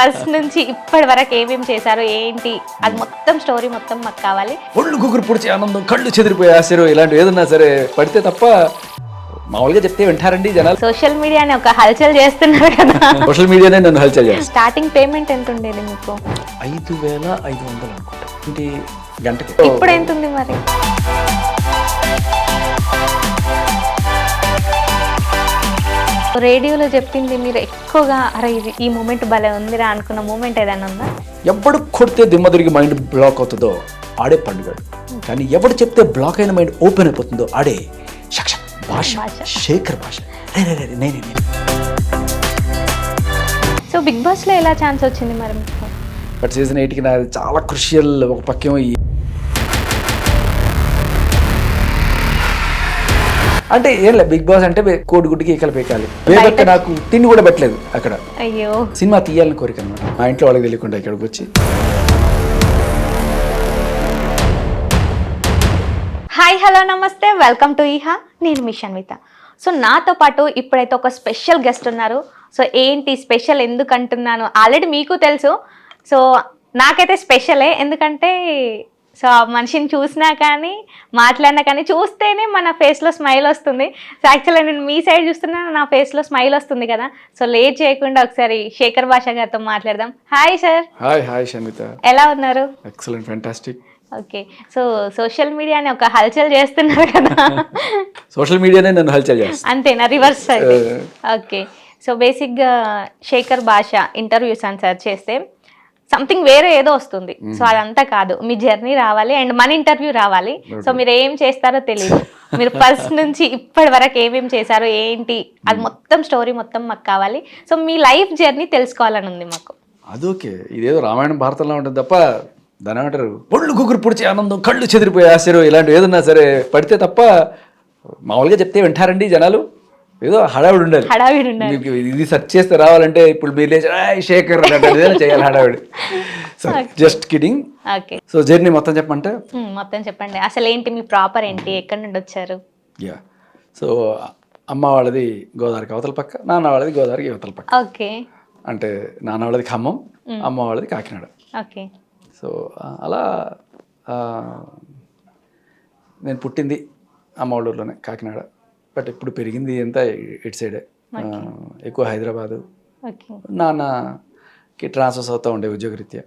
First నుంచి ఇప్పటి వరకు ఏమేమి చేశారు ఏంటి అది మొత్తం స్టోరీ మొత్తం మాకు కావాలి. ఒళ్ళు గుగురు పొడిచి ఆనందం, కళ్ళు చెదిరిపోయే ఆశ్చర్యం, ఇలాంటివి ఏదన్నా సరే పడితే తప్ప మామూలుగా చెప్తే వింటారండి జనాలు. సోషల్ మీడియాని ఒక హల్చల్ చేస్తున్నారు కదా. సోషల్ మీడియానే నన్ను హల్చల్ చేస్తాను. స్టార్టింగ్ పేమెంట్ ఎంత ఉండేది మీకు? 5,500 అనుకుంటా, ఇంటి గంటకి. ఇప్పుడు ఎంత ఉంది మరి? రేడియోలో చెప్పింది మీరు ఎక్కువగా అరే ఇది ఈ మూమెంట్ భలే ఉందిరా అనుకున్న మూమెంట్ ఏదైనా ఉందా? ఎవడు కొడితే దిమ్మ తిరిగి మైండ్ బ్లాక్ అవుతుందో ఆడే పండుగాడు, కానీ ఎవడు చెప్తే బ్లాక్ అయిన మైండ్ ఓపెన్ అయిపోతుందో ఆడే భాష, శేఖర్ భాష. నేనే. సో బిగ్ బాస్లో ఎలా ఛాన్స్ వచ్చింది మరి మీకు? బట్ సీజన్ 8కి నాది చాలా క్రుషియల్. ఒక పక్కేమో అంటే ఏం లేదు, బిగ్ బాస్ అంటే కోడిగుడ్డుకి ఈకలు పీకాలి. బేబక్క నాకు తిండి కూడా పెట్టలేదు అక్కడ. అయ్యో, సినిమా తీయాలని కోరిక అనమాట. మా ఇంట్లో వాళ్ళకి తెలియకుండా ఇక్కడికి వచ్చి. హాయ్ హలో నమస్తే, వెల్కమ్ టు ఈహా. నేను మీ షన్విత. సో నాతో పాటు ఇప్పుడైతే ఒక స్పెషల్ గెస్ట్ ఉన్నారు. సో ఏంటి స్పెషల్ ఎందుకు అంటున్నాను ఆల్రెడీ మీకు తెలుసు. సో నాకైతే స్పెషలే, ఎందుకంటే సో మనిషిని చూసినా కానీ మాట్లాడినా కానీ చూస్తేనే మన ఫేస్లో స్మైల్ వస్తుంది. సో యాక్చువల్గా నేను మీ సైడ్ చూస్తున్నా నా ఫేస్లో స్మైల్ వస్తుంది కదా. సో లేట్ చేయకుండా ఒకసారి శేఖర్ భాష గారితో మాట్లాడదాం. Hi sir. హాయ్ షన్విత, ఎలా ఉన్నారు? Excellent, fantastic. Okay, so social మీడియాని ఒక హల్చల్ చేస్తున్నారు కదా. సోషల్ మీడియానే నన్ను హల్చల్ చేస్తాను. అంతేనా? రివర్స్ అయితే. ఓకే, సో బేసిక్గా శేఖర్ భాష ఇంటర్వ్యూస్ అని సెర్చ్ చేస్తే సంథింగ్ వేరే ఏదో వస్తుంది. సో అదంతా కాదు, మీ జర్నీ రావాలి అండ్ మన ఇంటర్వ్యూ రావాలి. సో మీరు ఏం చేస్తారో తెలియదు. మీరు ఫస్ట్ నుంచి ఇప్పటి వరకు ఏమేమి చేశారో ఏంటి అది మొత్తం స్టోరీ మొత్తం మాకు కావాలి. సో మీ లైఫ్ జర్నీ తెలుసుకోవాలని ఉంది మాకు. అదొకే, ఇదేదో రామాయణం భారతంలో ఉంటుంది తప్ప దాని ఏమంటారు ఒళ్ళు గుగురు పొడిచి ఆనందం, కళ్ళు చెదిరిపోయే ఆశ్చర్యం, ఇలాంటివి ఏదన్నా సరే పడితే తప్ప మామూలుగా చెప్తే వింటారండి జనాలు. ఏదో హడావిడి ఉండాలి. మీకు ఇది సెర్చ్ చేస్తే రావాలంటే ఇప్పుడు మీరు లేచి శేఖర్ ఏదైనా చేయాలి హడావిడి. So just kidding. Okay, so journey మొత్తం చెప్పమంటే మొత్తం చెప్పండి. అసలు ఏంటి మీ ప్రాపర్ ఏంటి, ఎక్కడి నుండి వచ్చారు? యా, సో అమ్మ వాళ్ళది గోదావరికి అవతల పక్క, నాన్న వాళ్ళది గోదావరికి అవతల పక్క. ఓకే, అంటే నాన్న వాళ్ళది ఖమ్మం, అమ్మ వాళ్ళది కాకినాడ. ఓకే, సో అలా నేను పుట్టింది అమ్మ వాళ్ళ ఊర్లోనే కాకినాడ. బట్ ఇప్పుడు పెరిగింది అంతా ఇటు సైడే, ఎక్కువ హైదరాబాదు. నాన్నకి ట్రాన్స్ఫర్స్ అవుతూ ఉండే ఉద్యోగరీత్యా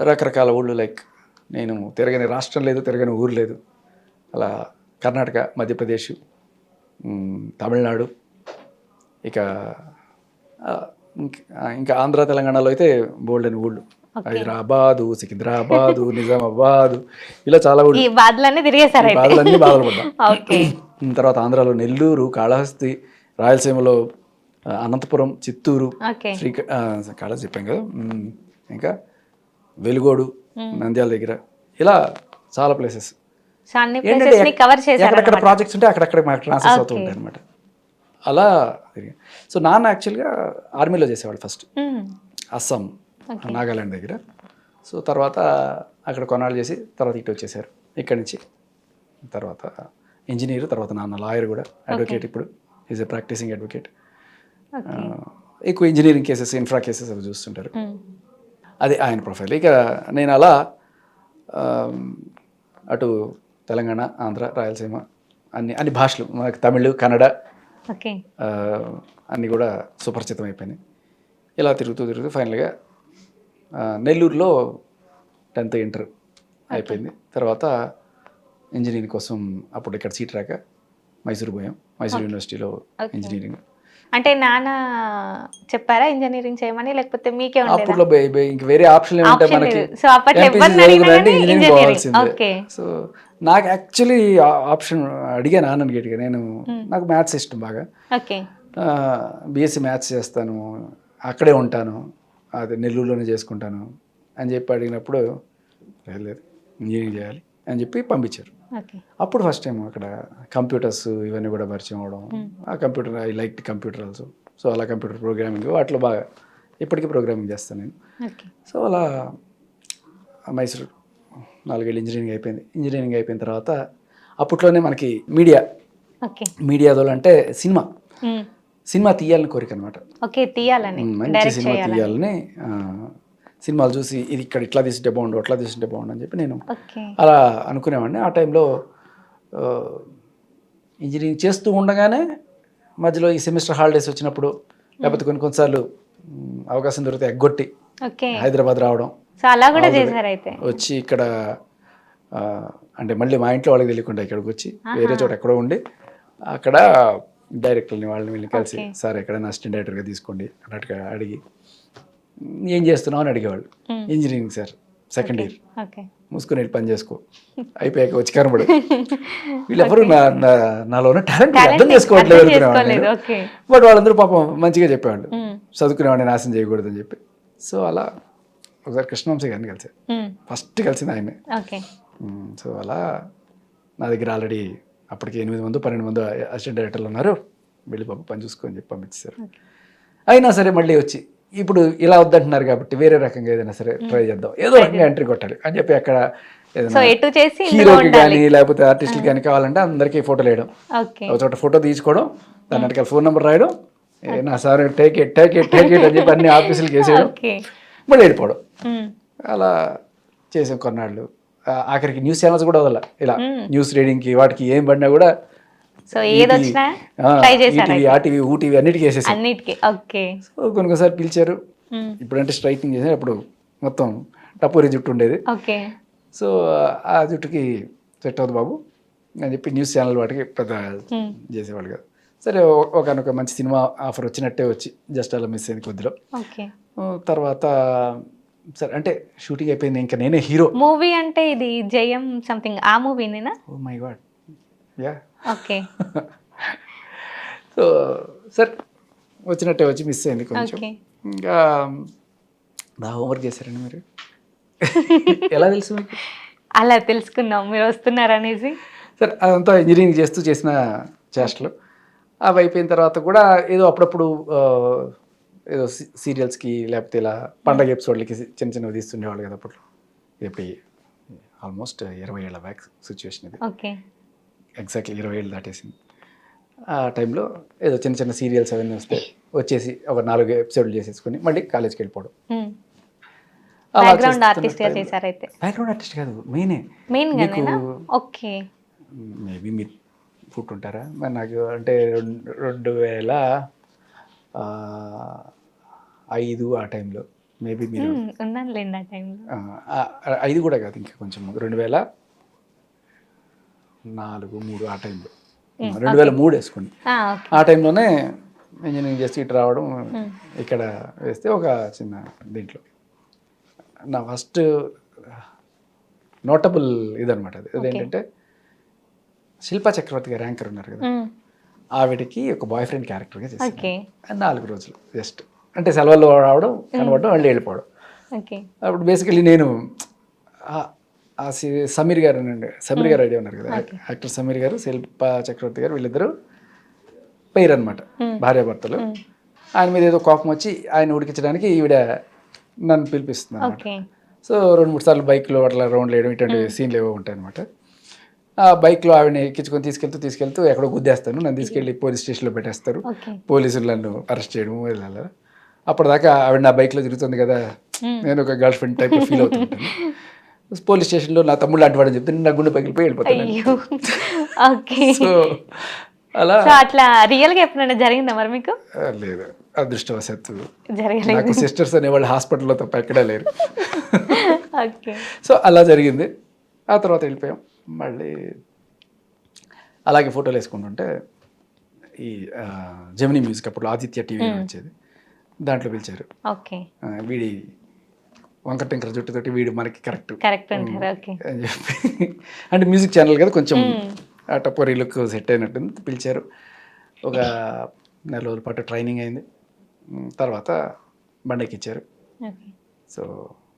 రకరకాల ఊళ్ళు. లైక్ నేను తిరగని రాష్ట్రం లేదు, తిరగని ఊరు లేదు. అలా కర్ణాటక, మధ్యప్రదేశ్, తమిళనాడు, ఇక ఇంకా ఆంధ్ర తెలంగాణలో అయితే బోల్డ్ అని ఊళ్ళు. హైదరాబాదు, సికింద్రాబాదు, నిజామాబాదు, ఇలా చాలా ఊళ్ళు. బాధలన్నీ బాధలు పడ్డా. తర్వాత ఆంధ్రాలో నెల్లూరు, కాళహస్తి, రాయలసీమలో అనంతపురం, చిత్తూరు, కాళహస్తి చెప్పాం కదా, ఇంకా వెలుగోడు, నంద్యాల దగ్గర, ఇలా చాలా ప్లేసెస్. ఎక్కడెక్కడ ప్రాజెక్ట్స్ ఉంటే అక్కడక్కడ మాకు ట్రాన్స్ఫర్స్ అవుతూ ఉంటాయి అనమాట. అలా. సో నాన్న యాక్చువల్గా ఆర్మీలో చేసేవాడు ఫస్ట్, అస్సాం, నాగాలాండ్ దగ్గర. సో తర్వాత అక్కడ కొన్నాళ్ళు చేసి తర్వాత ఇటు వచ్చేసారు ఇక్కడి నుంచి. తర్వాత ఇంజనీర్, తర్వాత నాన్న లాయర్ కూడా, అడ్వకేట్. ఇప్పుడు ఈజ్ ఎ ప్రాక్టీసింగ్ అడ్వకేట్. ఎక్కువ ఇంజనీరింగ్ కేసెస్, ఇన్ఫ్రా కేసెస్ అవి చూస్తుంటారు. అది ఆయన ప్రొఫైల్. ఇక నేను అలా అటు తెలంగాణ, ఆంధ్ర, రాయలసీమ, అన్ని భాషలు, మనకు తమిళ్, కన్నడ అన్నీ కూడా సుపరిచితం అయిపోయినాయి. ఇలా తిరుగుతూ ఫైనల్గా నెల్లూరులో 10th ఇంటర్ అయిపోయింది. తర్వాత ఇంజనీరింగ్ కోసం అప్పుడు ఇక్కడ సీట్ రాక మైసూరు పోయాం. మైసూరు యూనివర్సిటీలో ఇంజనీరింగ్. అంటే నాన్న చెప్పారా ఇంజనీరింగ్ చేయమని, లేకపోతే మీకే ఉండేదా? అప్పట్లో ఇంక వేరే ఆప్షన్ ఏమంటే మనకి ఇంజనీరింగ్ పోవాల్సిందే. సో నాకు యాక్చువల్లీ ఆప్షన్ అడిగాను నాన్నని గట్టిగా. నాకు మ్యాథ్స్ ఇష్టం బాగా. బీఎస్సీ మ్యాథ్స్ చేస్తాను, అక్కడే ఉంటాను, అది నెల్లూరులోనే చేసుకుంటాను అని చెప్పి అడిగినప్పుడు లేదు ఇంజనీరింగ్ చేయాలి అని చెప్పి పంపించారు. అప్పుడు ఫస్ట్ టైం అక్కడ కంప్యూటర్స్ ఇవన్నీ కూడా పరిచయం అవడం. ఆ computer, I like computer also. So అలా కంప్యూటర్ ప్రోగ్రామింగ్ వాటిలో బాగా ఇప్పటికీ ప్రోగ్రామింగ్ చేస్తాను నేను. సో అలా మైసూరు 4 ఏళ్ళు ఇంజనీరింగ్ అయిపోయింది. ఇంజనీరింగ్ అయిపోయిన తర్వాత అప్పట్లోనే మనకి మీడియాలో అంటే సినిమా సినిమా తీయాలని కోరిక అనమాట. ఓకే, తీయాలని, మంచి డైరెక్ట్ సినిమా చేయాలని. తీయాలని సినిమాలు చూసి ఇది ఇక్కడ ఇట్లా తీసుంటే బాగుండు, అట్లా తీసుంటే బాగుండు అని చెప్పి నేను ఓకే. అలా అనుకునేవాడిని. ఆ టైంలో ఇంజనీరింగ్ చేస్తూ ఉండగానే మధ్యలో ఈ సెమిస్టర్ హాలిడేస్ వచ్చినప్పుడు లేకపోతే కొన్నిసార్లు అవకాశం దొరికితే ఎగ్గొట్టి ఓకే. హైదరాబాద్ రావడం. సో అలా కూడా చేశారు అయితే. వచ్చి ఇక్కడ అంటే మళ్ళీ మా ఇంట్లో వాళ్ళకి తెలియకుండా ఇక్కడికి వచ్చి వేరే చోట ఎక్కడో ఉండి అక్కడ డైరెక్టర్ని వాళ్ళని వీళ్ళని కలిసి సార్ ఎక్కడైనా అసిస్టెంట్ డైరెక్టర్గా తీసుకోండి అన్నట్టుగా అడిగి ఏం చేస్తున్నావు అని అడిగేవాళ్ళు. Engineering sir, second year, okay. మూసుకొని వెళ్ళి పని చేసుకో, అయిపోయాక వచ్చి కనబడు. వీళ్ళెవరు నాలో ఉన్న టాలెంట్ అర్థం చేసుకోవట్లేదు అనుకునేవాళ్ళు. బట్ వాళ్ళందరూ పాపం మంచిగా చెప్పేవాళ్ళు, చదువుకునేవాడిని నాశనం చేయకూడదని చెప్పి. సో అలా ఒకసారి కృష్ణవంశీ గారిని కలిసారు, ఫస్ట్ కలిసింది ఆయనే. సో అలా నా దగ్గర ఆల్రెడీ అప్పటికి 8-12 మంది అసిస్టెంట్ డైరెక్టర్లు ఉన్నారు, వెళ్ళి పాప పని చూసుకొని చెప్పి పంపించారు. అయినా సరే మళ్ళీ వచ్చి ఇప్పుడు ఇలా వద్దంటున్నారు కాబట్టి వేరే రకంగా ఏదైనా సరే ట్రై చేద్దాం, ఏదో రకంగా ఎంట్రీ కొట్టాలి అని చెప్పి అక్కడ హీరోకి కానీ లేకపోతే ఆర్టిస్టులు కానీ కావాలంటే అందరికీ ఫోటోలు వేయడం, ఒక చోట ఫోటో తీసుకోవడం, దాని వెనకాల ఫోన్ నెంబర్ రాయడం, నా సార్ టేక్ ఇట్ అని చెప్పి అన్ని ఆఫీసులకి వేసేయడం, మళ్ళీ వెళ్ళిపోవడం. అలా చేసాం కొన్నాళ్ళు. ఆఖరికి న్యూస్ ఛానల్స్ కూడా వదల, ఇలా న్యూస్ రీడింగ్కి వాటికి ఏం పడినా కూడా ఆర్టీవీ ఊటీవీ అన్నిటికీ వేసేసారు. సో కొన్నిసార్లు పిలిచారు, ఇప్పుడంటే స్ట్రైట్నింగ్ చేసారు, అప్పుడు మొత్తం టపూరి జుట్టు ఉండేది. సో ఆ జుట్టుకి సెట్ అవుతుంది బాబు అని చెప్పి న్యూస్ ఛానల్ వాటికి పెద్ద చేసేవాళ్ళు కదా. సరే ఒకనొక మంచి సినిమా ఆఫర్ వచ్చినట్టే వచ్చి జస్ట్ అలా మిస్ అయింది కొద్దిలో. తర్వాత సరే అంటే షూటింగ్ అయిపోయింది, ఇంకా నేనే హీరో. మూవీ అంటే ఇది జయం సంథింగ్ ఆ మూవీనేనా? Oh my god, ya. Okay. So సరే వచ్చినట్టే వచ్చి మిస్ అయింది కొంచెం. ఇంకా నా హోంవర్క్ చేశారండి మీరు? ఎలా తెలుసు మీకు? అలా తెలుసుకున్నాం మీరు వస్తున్నారనేసి. సరే అదంతా ఇంజనీరింగ్ చేస్తూ చేసిన చేష్టలు. అవి అయిపోయిన తర్వాత కూడా ఏదో అప్పుడప్పుడు ఏదో సీరియల్స్కి లేకపోతే ఇలా పండగ ఎపిసోడ్లకి చిన్న చిన్నవి తీస్తుండేవాళ్ళు కదా అప్పట్లో. ఇప్పుడు ఆల్మోస్ట్ 20 ఏళ్ళ బ్యాక్ సిచ్యువేషన్ ఇది. ఓకే. ఎగ్జాక్ట్లీ 20 ఏళ్ళు దాటేసింది. ఆ టైంలో ఏదో చిన్న చిన్న సీరియల్స్ అవన్నీ వస్తే వచ్చేసి ఒక 4 ఎపిసోడ్లు చేసేసుకుని మళ్ళీ కాలేజ్కి వెళ్ళిపోవడం. బ్యాక్గ్రౌండ్ ఆర్టిస్ట్గా చేశారు అయితే? బ్యాక్గ్రౌండ్ ఆర్టిస్ట్ కాదు, మెయిన్ ఓకే. మేబీ మీరు ఫుట్ ఉంటారా మరి, నాకు అంటే 2005 ఆ టైంలో మేబీ మీరు ఉన్నానులేండి ఆ టైంలో. 5 కూడా కాదు, ఇంకా కొంచెం 2004-3 ఆ టైంలో, 2003 వేసుకోండి. ఆ టైంలోనే ఇంజనీరింగ్ చేసి ఇటు రావడం, ఇక్కడ వేస్తే ఒక చిన్న దీంట్లో నా ఫస్ట్ నోటబుల్ ఇదనమాట. అది అదేంటంటే శిల్పా చక్రవర్తి గారు యాంకర్ ఉన్నారు కదా, ఆవిడకి ఒక బాయ్ ఫ్రెండ్ క్యారెక్టర్గా చేశాను. 4 రోజులు జస్ట్ అంటే సెలవుల్లో రావడం, కనబడడం, మళ్ళీ వెళ్ళిపోవడం. అప్పుడు బేసికలీ నేను సమీర్ గారు ఐడియా ఉన్నారు కదా, యాక్టర్ సమీర్ గారు, శిల్పా చక్రవర్తి గారు, వీళ్ళిద్దరూ పేరు అనమాట, భార్యాభర్తలు. ఆయన మీద ఏదో కోపం వచ్చి ఆయన ఉడికించడానికి ఈవిడ నన్ను పిలిపిస్తుంది అనమాట. సో 2-3 సార్లు బైక్లో అట్లా రౌండ్లు వేయడం, ఇటువంటి సీన్లు ఏవో ఉంటాయి అనమాట. ఆ బైక్లో ఆవిడని ఎక్కించుకొని తీసుకెళ్తూ ఎక్కడో గుద్దేస్తాను, నన్ను తీసుకెళ్ళి పోలీస్ స్టేషన్లో పెట్టేస్తారు, పోలీసులు నన్ను అరెస్ట్ చేయడం వెళ్ళాలి. అప్పటిదాకా ఆవిడ నా బైక్లో తిరుగుతుంది కదా, నేను ఒక గర్ల్ ఫ్రెండ్ టైప్ ఫీల్ అవుతుంటాను. పోలీస్ స్టేషన్లో నా తమ్ముడు లాంటి వాడని చెప్తే నా గుండె పగిలిపోయి వెళ్ళిపోతాను. సో అలా అట్లా రియల్గా ఎప్పుడైనా జరిగిందా మరి మీకు? లేదు, అదృష్టవశాత్తు నాకు సిస్టర్స్ అనేవాళ్ళు హాస్పిటల్లో తప్ప ఎక్కడా లేరు. సో అలా జరిగింది. ఆ తర్వాత వెళ్ళిపోయాం. మళ్ళీ అలాగే ఫోటోలు వేసుకుంటుంటే ఈ జెమినీ మ్యూజిక్ అప్పుడు ఆదిత్య టీవీ వచ్చేది, దాంట్లో పిలిచారు. వీడి వంకర టింకర జుట్టుతోటి వీడు మనకి కరెక్ట్ అని చెప్పి, అంటే మ్యూజిక్ ఛానల్ కదా కొంచెం ఆ టపోరీ లుక్ సెట్ అయినట్టుంది. పిలిచారు. ఒక 4 రోజుల పాటు ట్రైనింగ్ అయింది. తర్వాత బండకి ఇచ్చారు. సో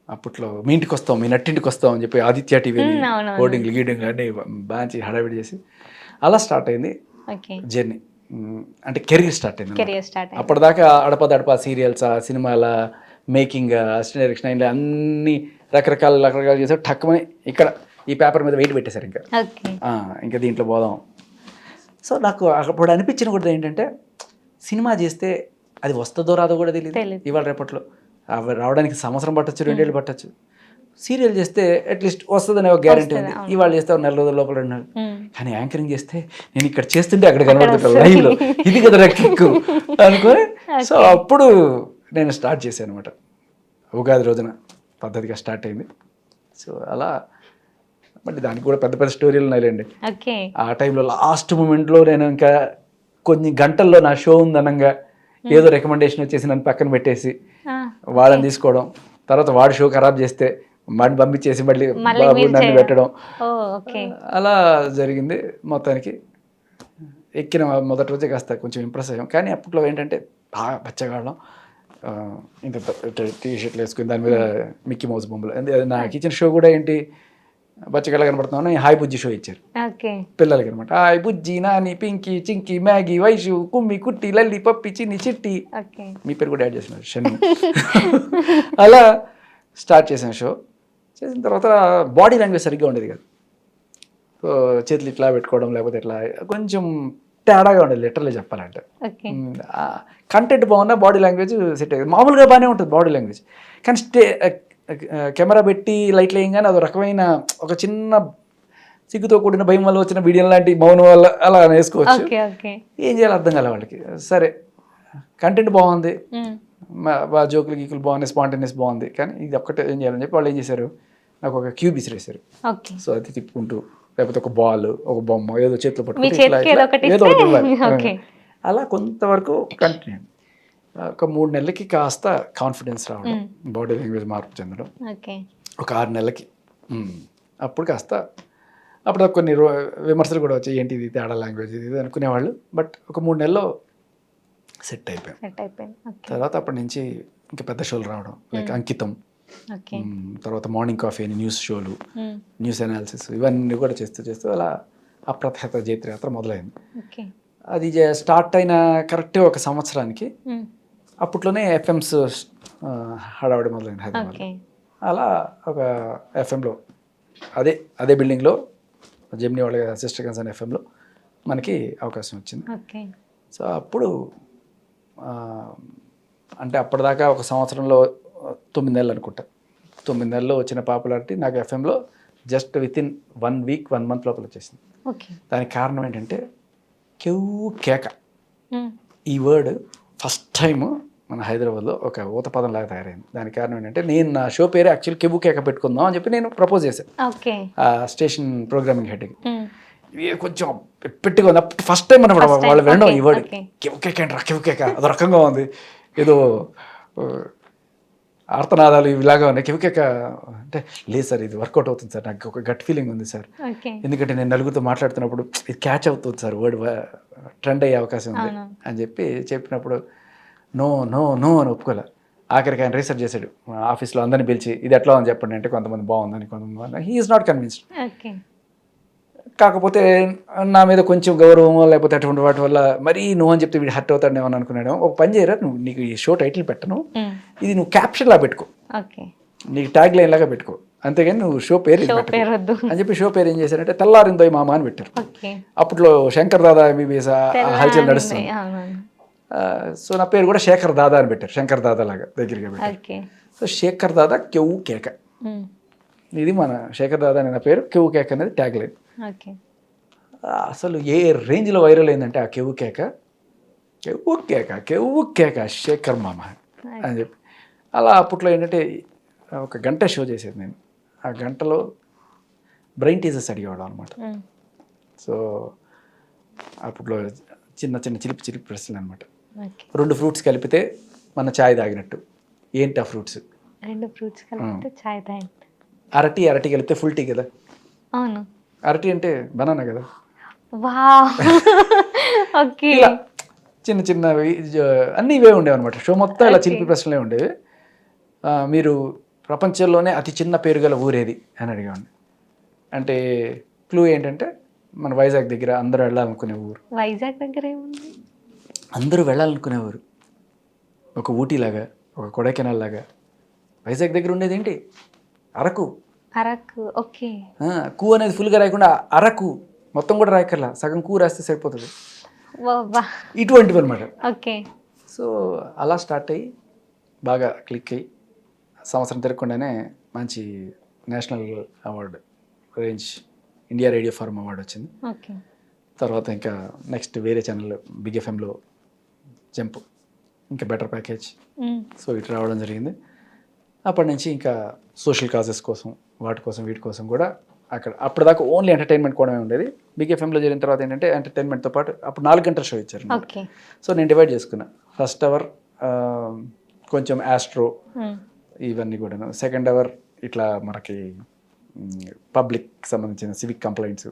అప్పట్లో మీ ఇంటికి వస్తాం, మీ నట్టింటికి వస్తాం అని చెప్పి ఆదిత్య టీవీ హోర్డింగ్లు గీడింగ్లు అన్నీ బాగా హడావిడి చేసి అలా స్టార్ట్ అయింది జర్నీ. అంటే కెరీర్ స్టార్ట్ అయింది. అప్పటిదాకా అడపదడప సీరియల్స్, సినిమాల మేకింగ్, అసిస్టెంట్ డైరెక్షన్ అయిన అన్ని రకరకాలు చేసారు. టక్కుమని ఇక్కడ ఈ పేపర్ మీద వెయిట్ పెట్టేశారు. ఇంకా దీంట్లో పోదాం. సో నాకు అప్పుడు అనిపించిన కూడా ఏంటంటే సినిమా చేస్తే అది వస్తుందో రాదో కూడా తెలియదు ఇవాళ రేపట్లో. అవి రావడానికి సంవత్సరం పట్టచ్చు, 2 ఏళ్ళు పట్టచ్చు. సీరియల్ చేస్తే అట్లీస్ట్ వస్తుందనే ఒక గ్యారంటీ ఉంది. ఇవాళ చేస్తే ఒక 4 రోజుల లోపల 2 నెలలు. కానీ యాంకరింగ్ చేస్తే నేను ఇక్కడ చేస్తుంటే అక్కడ కనబడుతుంటాను లైవ్లో, ఇది కదా కిక్కు అనుకొని. సో అప్పుడు నేను స్టార్ట్ చేశాను అనమాట. ఉగాది రోజున పద్ధతిగా స్టార్ట్ అయింది. సో అలా బట్ దానికి కూడా పెద్ద పెద్ద స్టోరీలు ఉన్నాయిలేండి. ఆ టైంలో లాస్ట్ మూమెంట్లో నేను ఇంకా కొన్ని గంటల్లో నా షో ఉందనంగా ఏదో రికమెండేషన్ వచ్చేసి నన్ను పక్కన పెట్టేసి వాళ్ళని తీసుకోవడం, తర్వాత వాడు షో ఖరాబ్ చేస్తే వాడిని పంపించేసి మళ్ళీ బాబు నన్ను పెట్టడం, అలా జరిగింది. మొత్తానికి ఎక్కిన మొదటి రోజే కాస్త కొంచెం ఇంప్రెస్ అయ్యాం. కానీ అప్పట్లో ఏంటంటే బాగా బచ్చగాళ్ళం, ఇంత టీ షర్ట్లు వేసుకుని దాని మీద మిక్కీ మౌస్ బొమ్మలు. నా కిచెన్ షో కూడా ఏంటి బచ్చగాళ్ళ కనబడుతున్నాను, హాయ్ బుజ్జి షో ఇచ్చారు పిల్లలకి అనమాట. హాయ్ బుజ్జి, నాని, పింకీ, చింకీ, మ్యాగీ, వైషు, కుమ్మి, కుట్టి, లల్లి, పప్పి, చిన్ని, చిట్టి, మీ పేరు కూడా యాడ్ చేస్తున్నారు షన్ను. అలా స్టార్ట్ చేసాను షో. చేసిన తర్వాత బాడీ లాంగ్వేజ్ సరిగ్గా ఉండేది కదా. సో చేతులు ఇట్లా పెట్టుకోవడం లేకపోతే ఇట్లా కొంచెం తేడాగా ఉండేది లిటరల్లీ చెప్పాలంటే. కంటెంట్ బాగున్నా బాడీ లాంగ్వేజ్ సెట్ అయ్యేది. మామూలుగా బాగానే ఉంటుంది బాడీ లాంగ్వేజ్, కానీ కెమెరా పెట్టి లైట్లు వేయగానే అది రకమైన ఒక చిన్న సిగ్గుతో కూడిన భయం వల్ల వచ్చిన వీడియో లాంటి మౌనం వల్ల అలా వేసుకోవచ్చు. ఏం చేయాలి అర్థం కాలే వాళ్ళకి. సరే కంటెంట్ బాగుంది, జోకులు గీకులు బాగున్నాయి, స్పాంటేనియస్ బాగుంది, కానీ ఇది ఒక్కటే ఏం చేయాలని చెప్పి వాళ్ళు ఏం చేశారు, నాకు ఒక క్యూబ్ ఇసిరేసారు. సో అది తిప్పుకుంటూ లేకపోతే ఒక బాల్, ఒక బొమ్మ ఏదో చేతిలో పట్టుకుంటే ఏదో ఒకటి అలా కొంతవరకు కంటిన్యూ. ఒక 3 నెలలకి కాస్త కాన్ఫిడెన్స్ రావడం, బాడీ లాంగ్వేజ్ మార్పు చెందడం. ఒక 6 నెలలకి అప్పుడు కాస్త అప్పుడు కొన్ని విమర్శలు కూడా వచ్చాయి, ఏంటి ఇది తేడా లాంగ్వేజ్ ఇది అనుకునేవాళ్ళు. బట్ ఒక 3 నెలల్లో సెట్ అయిపోయాం. తర్వాత అప్పటి నుంచి ఇంకా పెద్ద షోలు రావడం, లైక్ అంకితం, తర్వాత మార్నింగ్ కాఫీ అని న్యూస్ షోలు, న్యూస్ అనాలిసిస్, ఇవన్నీ కూడా చేస్తూ అలా అప్రతిహత జైత్రయాత్ర మొదలైంది. అది స్టార్ట్ అయిన కరెక్ట్ ఒక సంవత్సరానికి అప్పట్లోనే ఎఫ్ఎంస్ హడావుడి మొదలైంది హైదరాబాద్. అలా ఒక ఎఫ్ఎంలో అదే బిల్డింగ్లో జెమినీ వాళ్ళ సిస్టర్ కన్సర్న్ ఎఫ్ఎంలో మనకి అవకాశం వచ్చింది. సో అప్పుడు అంటే అప్పటిదాకా ఒక సంవత్సరంలో 9 నెలలు అనుకుంటా, 9 నెలల్లో వచ్చిన పాపులారిటీ నాకు ఎఫ్ఎంలో జస్ట్ వితిన్ 1 వీక్ 1 మంత్ లోపల వచ్చేసింది. దానికి కారణం ఏంటంటే కెవ్వు కేక, ఈ వర్డ్ ఫస్ట్ టైం మన హైదరాబాద్లో ఒక ఊత పదం లాగా తయారైంది. దానికి కారణం ఏంటంటే నేను నా షో పేరు యాక్చువల్ కెవ్వు కేక పెట్టుకుందాం అని చెప్పి నేను ప్రపోజ్ చేశాను ఆ స్టేషన్ ప్రోగ్రామింగ్ హెడ్కి. కొంచెం పెట్టిగా ఉంది ఫస్ట్ టైం అన్నమాట వాళ్ళు వినడం ఈ వర్డ్, కెవ్వు కేక ఏంట్రా కెవ్వు కేక, అదో రకంగా ఉంది, ఏదో ఆర్తనాదాలు ఇలాగా ఉన్నాయి. కెవ్వుకేక అంటే లేదు సార్, ఇది వర్కౌట్ అవుతుంది సార్, నాకు ఒక గట్ ఫీలింగ్ ఉంది సార్, ఎందుకంటే నేను నలుగురితో మాట్లాడుతున్నప్పుడు ఇది క్యాచ్ అవుతుంది సార్, వర్డ్ ట్రెండ్ అయ్యే అవకాశం ఉంది అని చెప్పినప్పుడు నో నో నో అని ఒప్పుకోలే. ఆఖరికి ఆయన రీసెర్చ్ చేశాడు ఆఫీస్లో అందరిని పిలిచి, ఇది ఎట్లా అని చెప్పండి అంటే కొంతమంది బాగుందని, కొంతమంది బాగుంది. He is not convinced. కాకపోతే నా మీద కొంచెం గౌరవం లేకపోతే అటువంటి వాటి వల్ల మరీ నువ్వు అని చెప్తే వీడు హర్ట్ అవుతాడు ఏమని అనుకున్నాడు. ఒక పని చేయరా, నువ్వు నీకు ఈ షో టైటిల్ పెట్టను, ఇది నువ్వు క్యాప్షన్ లా పెట్టుకో, నీకు ట్యాగ్ లైన్ లాగా పెట్టుకో, అంతేగాని నువ్వు షో పేరు అని చెప్పి షో పేరు ఏం చేశారంటే తెల్లారిందో మామ అని పెట్టారు. అప్పట్లో శంకర్ దాదా ఎంబీబీఎస్ హల్చల్ నడుస్తుంది. సో నా పేరు కూడా శేఖర్ దాదా అని పెట్టారు, శంకర్ దాదా లాగా దగ్గరగా పెట్టారు. సో శేఖర్ దాదా కెవ్వు కేక, ఇది మన శేఖర్ దాదా అనే నా పేరు, కెవ్వు కేక అనేది ట్యాగ్ లైన్. అసలు ఏ రేంజ్లో వైరల్ అయిందంటే ఆ కెవ్వు కేక, కెవ్వు కేక కెవ్వు కేక శేఖర్ మామ అని చెప్పి. అలా అప్పట్లో ఏంటంటే ఒక గంట షో చేసేది నేను. ఆ గంటలో బ్రెయిన్ టీజర్స్ అడిగేవాడు అనమాట. సో అప్పట్లో చిన్న చిన్న చిలిపి ప్రశ్నలు అనమాట. 2 ఫ్రూట్స్ కలిపితే మన ఛాయ్ తాగినట్టు, ఏంటి ఆ ఫ్రూట్స్? 2 ఫ్రూట్స్ కలిపితే ఛాయ్ తాగినట్టు. అరటి కలిపితే ఫుల్ టీ కదా. అవును, అరటి అంటే బనానా కదా. ఇలా చిన్న చిన్నవి అన్నీ ఇవే ఉండేవి అనమాట. షో మొత్తం ఇలా చిలిపి ప్రశ్నలే ఉండేవి. మీరు ప్రపంచంలోనే అతి చిన్న పేరు గల ఊరేది అని అడిగాను. అంటే క్లూ ఏంటంటే మన వైజాగ్ దగ్గర అందరూ వెళ్ళాలనుకునే ఊరు. వైజాగ్ దగ్గర ఏముంది? అందరూ వెళ్ళాలనుకునే ఊరు, ఒక ఊటీలాగా, ఒక కొడైకెనాల్ లాగా. వైజాగ్ దగ్గర ఉండేది ఏంటి? అరకు. ఓకే. కూ అనేది ఫుల్గా రాయకుండా అరకు మొత్తం కూడా రాయకర్లా, సగం కూ రాస్తే సరిపోతుంది. ఇటువంటివి అనమాట. ఓకే. సో అలా స్టార్ట్ అయ్యి బాగా క్లిక్ అయ్యి సంవత్సరం తిరగకుండానే మంచి national award range India radio farm award వచ్చింది. ఓకే. తర్వాత ఇంకా నెక్స్ట్ వేరే ఛానల్ బిగ్ ఎఫ్ఎంలో జంప్, ఇంకా బెటర్ ప్యాకేజ్, సో ఇటు రావడం జరిగింది. అప్పటి నుంచి ఇంకా సోషల్ కాజెస్ కోసం వాటి కోసం వీటి కోసం కూడా అక్కడ అప్పటిదాకా ఓన్లీ ఎంటర్టైన్మెంట్ కూడా ఉండేది. బిగ్ ఎఫ్ఎంలో జరిగిన తర్వాత ఏంటంటే ఎంటర్టైన్మెంట్తో పాటు అప్పుడు 4 గంటల షో ఇచ్చారు. సో నేను డివైడ్ చేసుకున్నా. ఫస్ట్ అవర్ కొంచెం ఆస్ట్రో ఇవన్నీ కూడా, సెకండ్ అవర్ ఇట్లా మనకి పబ్లిక్ సంబంధించిన సివిక్ కంప్లైంట్స్,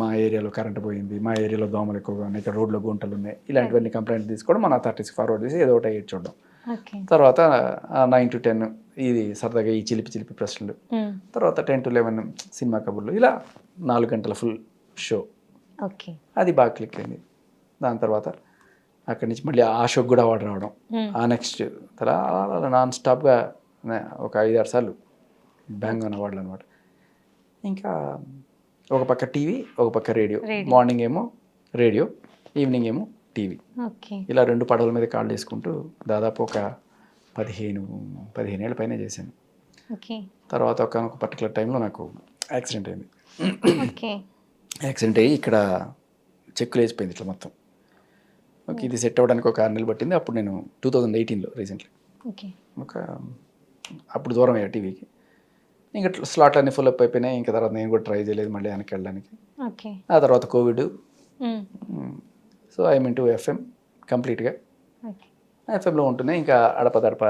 మా ఏరియాలో కరెంట్ పోయింది, మా ఏరియాలో దోమలు ఎక్కువగా ఉన్నాయి, ఇక్కడ రోడ్లో గుంటలు ఉన్నాయి, ఇలాంటివన్నీ కంప్లైంట్ తీసుకోవడం, మన అథారిటీస్కి ఫార్వర్డ్ చేసి ఏదో ఒకటి అయ్యి చూడడం. తర్వాత 9 to 10 ఇది సరదాగా ఈ చిలిపి ప్రశ్నలు, తర్వాత 10 to 11 సినిమా కబుర్లు, ఇలా 4 గంటల ఫుల్ షో. అది బాగా క్లిక్ అయింది. దాని తర్వాత అక్కడి నుంచి మళ్ళీ ఆ షోకి కూడా అవార్డు రావడం, ఆ నెక్స్ట్ అలా నాన్ స్టాప్గా ఒక 5-6 సార్లు బ్యాంగ్ ఆన్ అవార్డులు అనమాట. ఇంకా ఒక పక్క టీవీ, ఒక పక్క రేడియో. మార్నింగ్ ఏమో రేడియో, ఈవినింగ్ ఏమో టీవీ. ఇలా 2 పడవల మీద కాళ్ళు వేసుకుంటూ దాదాపు ఒక 15 ఏళ్ళ పైన చేశాను. తర్వాత ఒక పర్టికులర్ టైంలో నాకు యాక్సిడెంట్ అయింది. యాక్సిడెంట్ అయ్యి ఇక్కడ చెక్కులు వేసిపోయింది ఇట్లా మొత్తం. ఓకే, ఇది సెట్ అవ్వడానికి ఒక 6 నెలలు పట్టింది. అప్పుడు నేను 2018లో రీసెంట్లీ అప్పుడు దూరం అయ్యా టీవీకి. ఇంకా స్లాట్లు అన్నీ ఫుల్ అప్ అయిపోయినాయి. ఇంకా తర్వాత నేను కూడా ట్రై చేయలేదు మళ్ళీ వెనక్కి వెళ్ళడానికి. ఆ తర్వాత Covid. So I mean to FM కంప్లీట్గా. ఎఫ్ఎంలో ఉంటున్నాయి, ఇంకా అడపదడప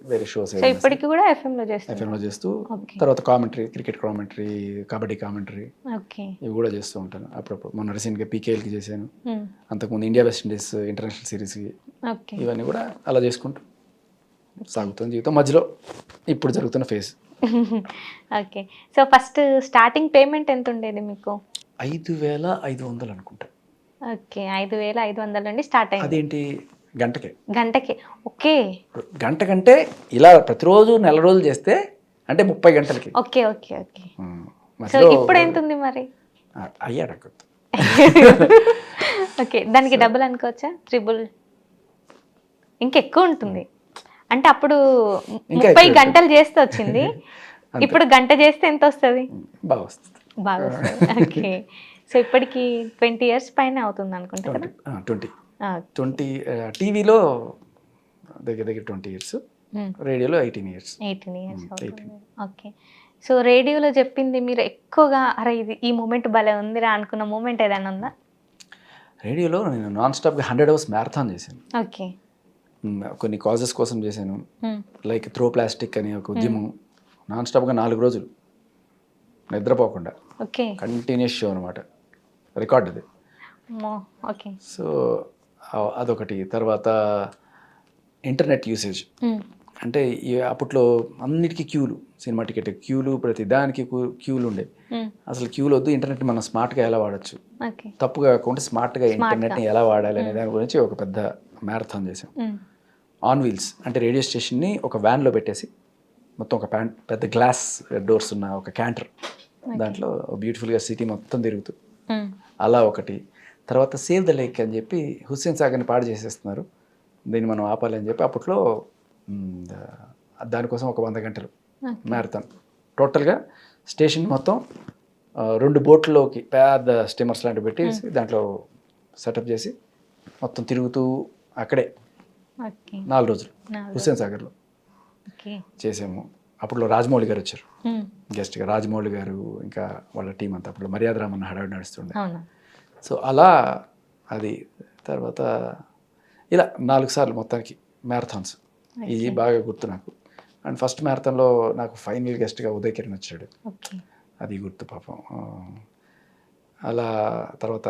వేరే షోస్ ఇప్పటికి కూడా ఎఫ్ఎంలో చేస్తూ, తర్వాత commentary, cricket commentary, kabaddi commentary ఇవి కూడా చేస్తూ ఉంటాను అప్పుడప్పుడు. మొన్న రీసెంట్గా పీకేఎల్కి చేశాను, అంతకుముందు ఇండియా వెస్ట్ ఇండీస్ ఇంటర్నేషనల్ సిరీస్కి. ఇవన్నీ కూడా అలా చేసుకుంటూ సాగుతుంది జీవితం. మధ్యలో ఇప్పుడు జరుగుతున్న phase. Okay. So first starting payment ఎంత ఉండేది మీకు? 5,500 అనుకుంటా. ఓకే, 5,500 నుండి స్టార్ట్ అయింది. అదేంటి గంటకి? ఓకే. గంట కంటే ఇలా ప్రతిరోజు నెల రోజులు చేస్తే అంటే 30 గంటలకి. ఓకే. సో ఇప్పుడు ఎంత ఉంది మరి? అయ్యాడు. ఓకే, దానికి డబుల్ అనుకోవచ్చా? ట్రిపుల్? ఇంకెక్కువ ఉంటుంది అంటే అప్పుడు 30 గంటలు చేస్తే వచ్చింది, ఇప్పుడు గంట చేస్తే ఎంత వస్తుంది? బాగా వస్తుంది. ఓకే. సో ఇప్పటికి 20 years పైన అవుతుంది అనుకుంటా కదా? 20 టీవీలో దగ్గర 20 years, రేడియోలో 18 years. ఓకే. సో రేడియోలో చెప్పింది మీరు ఎక్కువగా అరే ఇది ఈ మూమెంట్ భలే ఉందిరా అనుకున్న మూమెంట్ ఏదైనా ఉందా? రేడియోలో నేను నాన్ స్టాప్గా 100 hours మ్యారథాన్ చేశాను. ఓకే. కొన్ని కాజెస్ కోసం చేశాను. లైక్ త్రో ప్లాస్టిక్ అని ఒక ఉద్యమం. నాన్ స్టాప్గా 4 రోజులు నిద్రపోకుండా కంటిన్యూస్ షో అనమాట. రికార్డ్ అది. సో అదొకటి. తర్వాత ఇంటర్నెట్ యూసేజ్ అంటే అప్పట్లో అన్నిటికీ క్యూలు, సినిమా టికెట్ క్యూలు, ప్రతి దానికి క్యూలు ఉండేవి. అసలు క్యూలు వద్దు, ఇంటర్నెట్ మనం స్మార్ట్గా ఎలా వాడచ్చు, తప్పుగా కాకుండా స్మార్ట్గా ఇంటర్నెట్ని ఎలా వాడాలి అనే దాని గురించి ఒక పెద్ద మ్యారథాన్ చేసాం. ఆన్ వీల్స్ అంటే రేడియో స్టేషన్ని ఒక వ్యాన్లో పెట్టేసి మొత్తం ఒక పెద్ద గ్లాస్ డోర్స్ ఉన్న ఒక క్యాంటర్, దాంట్లో బ్యూటిఫుల్గా సిటీ మొత్తం తిరుగుతూ అలా ఒకటి. తర్వాత సేవ్ ద లేక్ అని చెప్పి హుస్సేన్ సాగర్ని పాడు చేసేస్తున్నారు, దీన్ని మనం ఆపాలి అని చెప్పి అప్పట్లో దానికోసం ఒక 100 గంటలు మ్యారథాన్. టోటల్గా స్టేషన్ మొత్తం 2 బోట్లలోకి పెద్ద స్టీమర్స్ లాంటివి పెట్టి దాంట్లో సెటప్ చేసి మొత్తం తిరుగుతూ అక్కడే 4 రోజులు హుస్సేన్ సాగర్లో చేసాము. అప్పుడు రాజమౌళి గారు వచ్చారు గెస్ట్గా. రాజమౌళి గారు ఇంకా వాళ్ళ టీం అంతా అప్పుడు మర్యాద రామన్న హడావిడి నడుస్తుండే. సో అలా అది. తర్వాత ఇలా 4 సార్లు మొత్తానికి మ్యారథాన్స్. ఇది బాగా గుర్తు నాకు. అండ్ ఫస్ట్ మ్యారథాన్లో నాకు ఫైనల్ గెస్ట్గా ఉదయ్ కిరణ్ వచ్చాడు, అది గుర్తు పాపం. అలా తర్వాత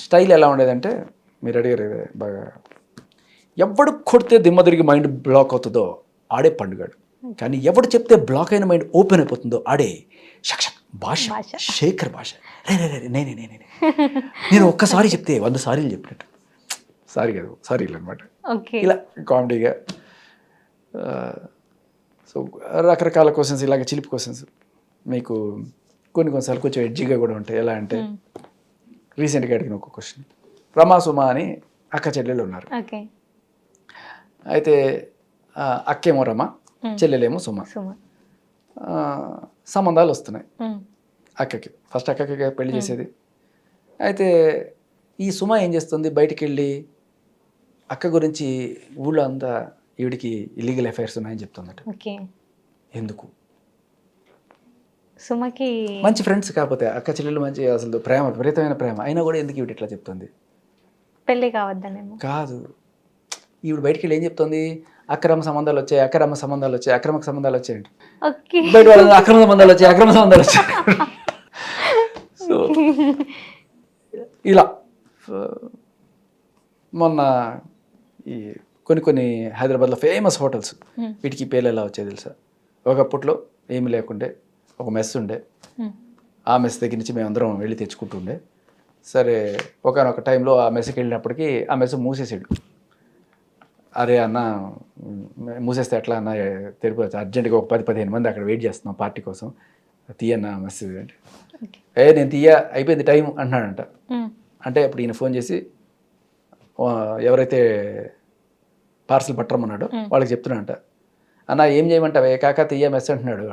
స్టైల్ ఎలా ఉండేదంటే మీరు అడిగారు బాగా, ఎవడు కొడితే దిమ్మ తిరిగి మైండ్ బ్లాక్ అవుతుందో ఆడే పండుగాడు, కానీ ఎవడు చెప్తే బ్లాక్ అయిన మైండ్ ఓపెన్ అయిపోతుందో ఆడే షక్ భాష, శేఖర్ భాష. నేనే నేను ఒక్కసారి చెప్తే 100 సారీలు చెప్పినట్టు. సారీ కాదు, సారీలు అనమాట. ఇలా కామెడీగా. సో రకరకాల క్వశ్చన్స్, ఇలాగ చిలిపి క్వశ్చన్స్ మీకు కొన్నిసార్లు కొంచెం ఎడ్జిగా కూడా ఉంటాయి. ఎలా అంటే రీసెంట్గా అడిగిన ఒక క్వశ్చన్. రమా సుమ అని అక్క చెల్లెలు ఉన్నారు. ఓకే. అయితే అక్కేమో రమ, చెల్లెలేమో సుమ. సంబంధాలు వస్తున్నాయి అక్కకి. ఫస్ట్ అక్కకి పెళ్లి చేసేది. అయితే ఈ సుమ ఏం చేస్తుంది, బయటికి వెళ్ళి అక్క గురించి ఊళ్ళో అంతా ఈవిడికి ఇల్లీగల్ అఫైర్స్ ఉన్నాయని చెప్తుందట. ఎందుకు? సుమకి మంచి ఫ్రెండ్స్ కాకపోతే అక్క చెల్లెలు మంచి అసలు ప్రేమ, విపరీతమైన ప్రేమ అయినా కూడా ఎందుకు ఈవిడ ఇట్లా చెప్తుంది? పెళ్లి కావద్దనేమో కాదు, ఈవిడ బయటికి వెళ్ళి ఏం చెప్తుంది, అక్రమ సంబంధాలు వచ్చాయి, అక్రమ సంబంధాలు వచ్చాయి, అక్రమ సంబంధాలు వచ్చాయండి. బయట వాళ్ళు అక్రమ సంబంధాలు వచ్చాయి, అక్రమ సంబంధాలు వచ్చాయి. సో ఇలా మొన్న ఈ కొన్ని హైదరాబాద్లో ఫేమస్ హోటల్స్, వీటికి పేర్లు ఎలా వచ్చాయి తెలుసా? ఒకప్పట్లో ఏమి లేకుండే ఒక మెస్ ఉండే, ఆ మెస్ దగ్గర నుంచి మేమందరం వెళ్ళి తెచ్చుకుంటుండే. సరే ఒకనొక టైంలో ఆ మెస్కి వెళ్ళినప్పటికీ ఆ మెస్ మూసేసాడు. అరే అన్న మూసేస్తే ఎట్లా అన్న, తెలిపోవచ్చు అర్జెంటుగా ఒక 10-15 మంది అక్కడ వెయిట్ చేస్తున్నాం పార్టీ కోసం, తీయన్న మెసేజ్ అంటే, నేను తీయ అయిపోయింది టైం అంటున్నాడంట. అంటే అప్పుడు ఈయన ఫోన్ చేసి ఎవరైతే పార్సల్ పట్టరమన్నాడో వాళ్ళకి చెప్తున్నాడంట, అన్న ఏం చేయమంటావే, కాకా తీయ మెస్ అంటున్నాడు.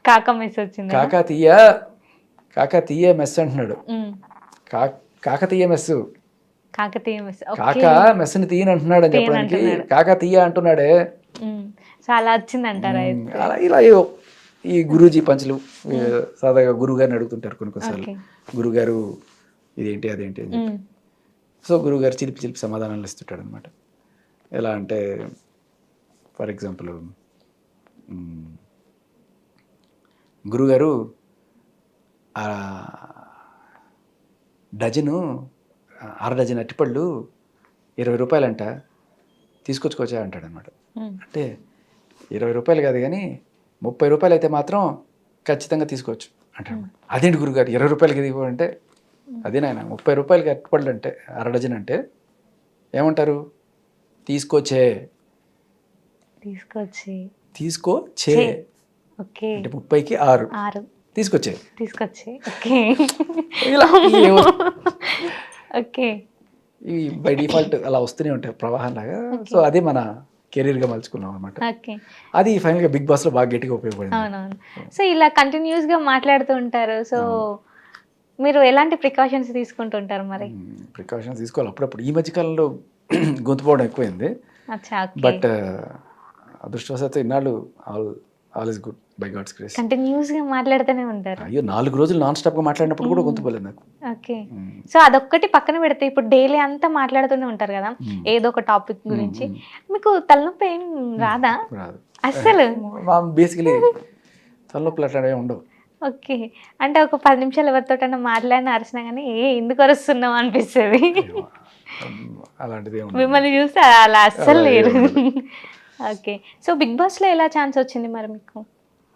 కాకతీయ మెస్ అంటున్నాడు. కాకతీయ మెస్, కాకా మెస్ని తీయని అంటున్నాడు అని చెప్పడానికి కాకతీయ అంటున్నాడే. చాలా వచ్చిందంటారా? అలా ఇలా ఈ గురూజీ పంచులు సాదాగా గురువు గారిని అడుగుతుంటారు కొన్నిసార్లు, గురుగారు ఇదేంటి అదేంటి అని చెప్పి. సో గురువుగారు చిలిపి సమాధానాలు ఇస్తుంటాడు అనమాట. ఎలా అంటే ఫర్ ఎగ్జాంపుల్ గురుగారు డజను 6 డజన్ అట్టిపళ్ళు 20 రూపాయలంట, తీసుకొచ్చుకోవచ్చా అంటాడు అనమాట. అంటే 20 రూపాయలు కాదు కానీ 30 రూపాయలు అయితే మాత్రం ఖచ్చితంగా తీసుకోవచ్చు అంటాడు. అదేంటి గురుగారు 20 రూపాయలకి దిగువంటే, అదే నాయన 30 రూపాయలకి అట్టిపళ్ళు అంటే 6 డజన్ అంటే ఏమంటారు? తీసుకొచ్చే అంటే 30కి 6 తీసుకొచ్చే. ఇవి బై డిఫాల్ట్ అలా వస్తూనే ఉంటాయి ప్రవాహం లాగా. సో అది మన కెరీర్గా మలుచుకున్నాం అనమాట. అది ఫైనల్గా బిగ్ బాస్లో బాగా గట్టిగా ఉపయోగపడింది. అవునవును. సో ఇలా కంటిన్యూస్గా మాట్లాడుతూ ఉంటారు. సో మీరు ఎలాంటి ప్రికాషన్స్ తీసుకుంటుంటారు? మరి ప్రికాషన్స్ తీసుకోవాలి అప్పుడప్పుడు. ఈ మధ్యకాలంలో గొంతుపోవడం ఎక్కువైంది. బట్ అదృష్టవశాత్తు ఇన్నాళ్ళు all is good by God's grace. కంటిన్యూస్గా మాట్లాడుతూనే ఉంటారు. అయ్యో 4 రోజులు నాన్ స్టాప్గా మాట్లాడినప్పుడు కూడా గొంతుపోలేదు నాకు. ఓకే. సో అదొక్కటి పక్కన పెడితే ఇప్పుడు డైలీ అంతా మాట్లాడుతూనే ఉంటారు కదా ఏదో ఒక టాపిక్ గురించి, మీకు తలనొప్పి ఏం రాదా? రాదు అస్సలు. బేసికలీ తలనొప్పులు అట్లాంటివి ఉండవు. ఓకే. అంటే ఒక 10 నిమిషాలు ఎవరితోటన్నా మాట్లాడిన అరిచినా కానీ ఎందుకు అరుస్తున్నావు అనిపిస్తుంది. అలాంటిది మిమ్మల్ని చూస్తే అలా అస్సలు లేదు. ఓకే. సో బిగ్ బాస్లో ఎలా ఛాన్స్ వచ్చింది మరి మీకు?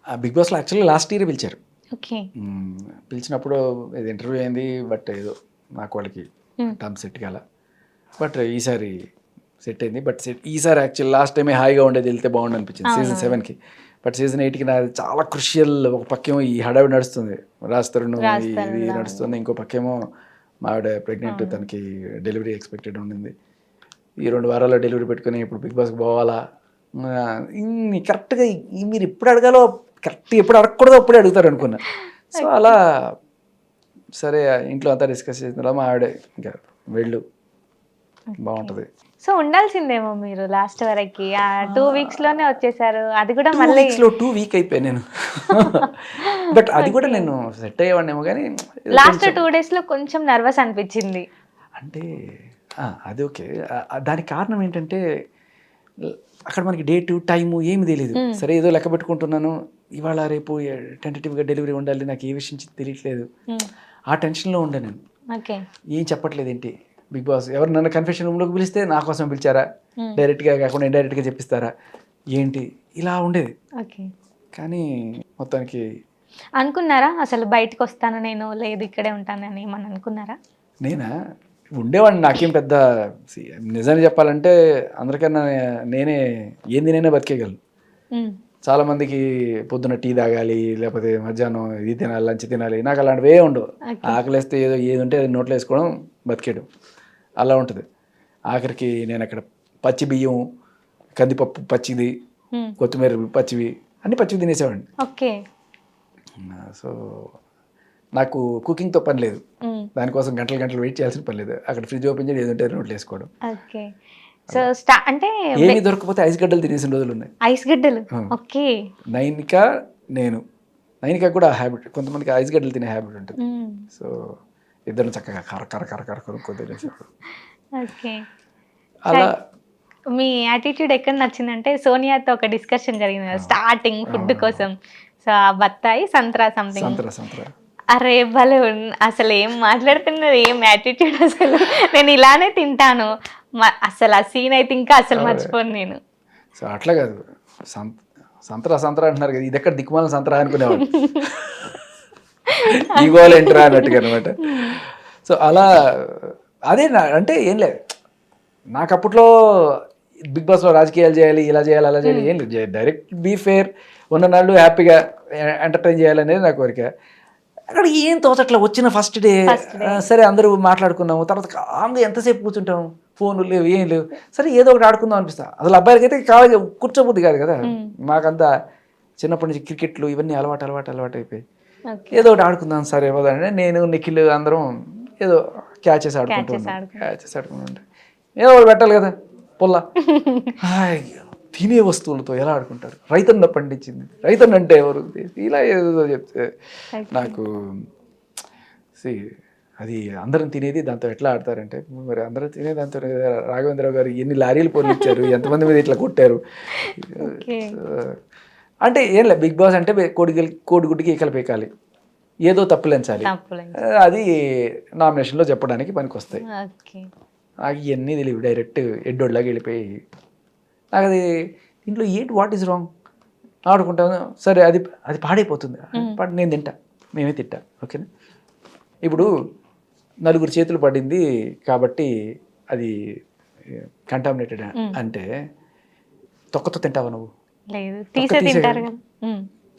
బిగ్ బాస్లో యాక్చువల్లీ లాస్ట్ ఇయర్ పిలిచారు. ఓకే. పిలిచినప్పుడు ఇది ఇంటర్వ్యూ అయింది. బట్ ఏదో నాకు వాళ్ళకి టర్మ్ సెట్ కాల. బట్ ఈసారి సెట్ అయింది. బట్ ఈసారి యాక్చువల్లీ లాస్ట్ టైమే హాయిగా ఉండేది, వెళ్తే బాగుండు అనిపించింది సీజన్ 7కి. బట్ సీజన్ 8కి నాది చాలా క్రుషియల్. ఒక పక్కేమో ఈ హడావిడి నడుస్తుంది, రాజతరుణ్ ఇది నడుస్తుంది, ఇంకో పక్కేమో మా ఆవిడ ప్రెగ్నెంట్, తనకి డెలివరీ ఎక్స్పెక్టెడ్ ఉండింది. ఈ 2 వారాల్లో డెలివరీ పెట్టుకుని ఇప్పుడు బిగ్ బాస్కి పోవాలా, కరెక్ట్గా మీరు ఎప్పుడు అడగాలో కరెక్ట్గా ఎప్పుడు అడగకూడదో అప్పుడే అడుగుతారు అనుకున్నా. సో అలా సరే ఇంట్లో అంతా డిస్కస్ చేసిన మా ఆవిడే ఇంకా వెళ్ళు బాగుంటుంది. సో ఉండాల్సిందేమో మీరు లాస్ట్ వరకు. 2 వీక్స్లోనే వచ్చేసారు. అది కూడా మళ్ళీ 2 వీక్ అయిపోయాను నేను. బట్ అది కూడా నేను సెట్ అయ్యేవాడినేమో కానీ లాస్ట్ 2 డేస్లో కొంచెం నర్వస్ అనిపించింది. అంటే అది ఓకే. దానికి కారణం ఏంటంటే అక్కడ మనకి డేటు టైము ఏమి తెలియదు. సరే ఏదో లెక్క పెట్టుకుంటున్నాను, ఇవాళ రేపు టెంటేటివ్గా డెలివరీ ఉండాలి, నాకు ఏ విషయం తెలియట్లేదు. ఆ టెన్షన్లో ఉండే నేను. ఏం చెప్పట్లేదు ఏంటి బిగ్ బాస్, ఎవరు నన్ను కన్ఫెషన్ రూమ్లోకి పిలిస్తే నా కోసం పిలిచారా, డైరెక్ట్గా కాకుండా ఇండైరెక్ట్గా చెప్పిస్తారా ఏంటి, ఇలా ఉండేది. కానీ మొత్తానికి అనుకున్నారా అసలు బయటకు వస్తాను నేను, లేదు ఇక్కడే ఉంటానని ఏమని అనుకున్నారా? నేనా ఉండేవాడిని, నాకేం పెద్ద నిజాన్ని చెప్పాలంటే అందరికన్నా నేనే బతికేయగలను. చాలా మందికి పొద్దున్న టీ తాగాలి, లేకపోతే మధ్యాహ్నం ఇది తినాలి, లంచ్ తినాలి. నాకు అలాంటివే ఉండవు. ఆకలిస్తే ఏది ఉంటే అది నోట్లో వేసుకోవడం, బతికేయడం అలా ఉంటుంది. ఆఖరికి నేను అక్కడ పచ్చి బియ్యం, కందిపప్పు పచ్చిది, కొత్తిమీర పచ్చివి అన్ని పచ్చివి తినేసేవాడిని. ఓకే. సో నాకు కుకింగ్తో పని లేదు, దానికోసం గంటలు గంటలు వెయిట్ చేయాల్సిన పని లేదు. అక్కడ ఫ్రిడ్జ్ ఓపెన్ చేసి ఏదంటే నోట్లు వేసుకోవడం. ఓకే. సో అంటే ఏమీ దొరకకపోతే ఐస్ గడ్డలు తినేసిన రోజులు ఉన్నాయి. ఐస్ గడ్డలు. ఓకే. నైనిక కూడా హ్యాబిట్, కొంతమందికి ఐస్ గడ్డలు తినే హ్యాబిట్ ఉంటుంది. సో ఇద్దరు చక్కగా కర కర కర కర కొనుక్కో తినేసేప్పుడు. ఓకే. అలా మీ యాటిట్యూడ్ ఎక్కడ నచ్చిందంటే సోనియాతో ఒక డిస్కషన్ జరిగింది కదా స్టార్టింగ్ ఫుడ్ కోసం. సో ఆ బత్తాయి సంత్రా సంథింగ్. సంత్రా అరే భలే అసలు ఏం మాట్లాడుతున్నది, ఏం యాటిట్యూడ్ అసలు. నేను ఇలానే తింటాను అసలు. ఆ సీన్ అయితే ఇంకా అసలు మర్చిపోను నేను. సో అట్లా కాదు, సంత్రా అంటున్నారు కదా, ఇది ఎక్కడ దిక్కుమాల సంత్రా అనుకునేవాడు, ఈగోలు ఎంటరా అన్నట్టుగా అనమాట. సో అలా అదే అంటే ఏం లేదు, నాకు అప్పట్లో బిగ్ బాస్లో రాజకీయాలు చేయాలి, ఇలా చేయాలి, అలా చేయాలి ఏం లేదు. డైరెక్ట్ బీ ఫేర్, ఉన్న నాళ్ళు హ్యాపీగా ఎంటర్టైన్ చేయాలనేది నా కోరిక. అక్కడ ఏం తోచట్లా, వచ్చిన ఫస్ట్ డే సరే అందరూ మాట్లాడుకున్నాము, తర్వాత కామ్గా ఎంతసేపు కూర్చుంటాము, ఫోన్లు లేవు ఏం లేవు, సరే ఏదో ఒకటి ఆడుకుందాం అనిపిస్తా. అసలు అబ్బాయిలకి అయితే కావాలి కూర్చోబుద్ది కాదు కదా, మాకంతా చిన్నప్పటి నుంచి క్రికెట్లు ఇవన్నీ అలవాటు అయిపోయి ఏదో ఒకటి ఆడుకుందాం సరే ఏమోదంటే నేను నిఖిల్ అందరం ఏదో క్యాచెస్ ఆడుకుంటూ ఉంటాం. ఏదో ఒకటి పెట్టాలి కదా పొల్ల. తినే వస్తువులతో ఎలా ఆడుకుంటారు, రైతన్న పండించింది, రైతన్న అంటే ఎవరు, ఇలా ఏదో చెప్తే నాకు అది అందరం తినేది దాంతో ఎట్లా ఆడతారంటే, మరి అందరం తినే దాంతో రాఘవేంద్రరావు గారు ఎన్ని లారీలు పొందించారు, ఎంతమంది మీద ఇట్లా కొట్టారు అంటే ఏం లేదు. బిగ్ బాస్ అంటే కోడిగుడ్డికి ఈకలు పీకాలి, ఏదో తప్పులేంచాలి, అది నామినేషన్లో చెప్పడానికి పనికి వస్తాయి. నాకు ఇవన్నీ తెలియదు, డైరెక్ట్ ఎడ్డోడ్లాగా వెళ్ళిపోయి నాకు అది ఇంట్లో ఏంటి వాట్ ఈజ్ రాంగ్ ఆడుకుంటాను, సరే అది పాడైపోతుంది, నేను తింటా, మేమే తింటా, ఓకేనా. ఇప్పుడు నలుగురు చేతులు పడింది కాబట్టి అది కంటామినేటెడ్ అంటే తొక్కతో తింటావా నువ్వు?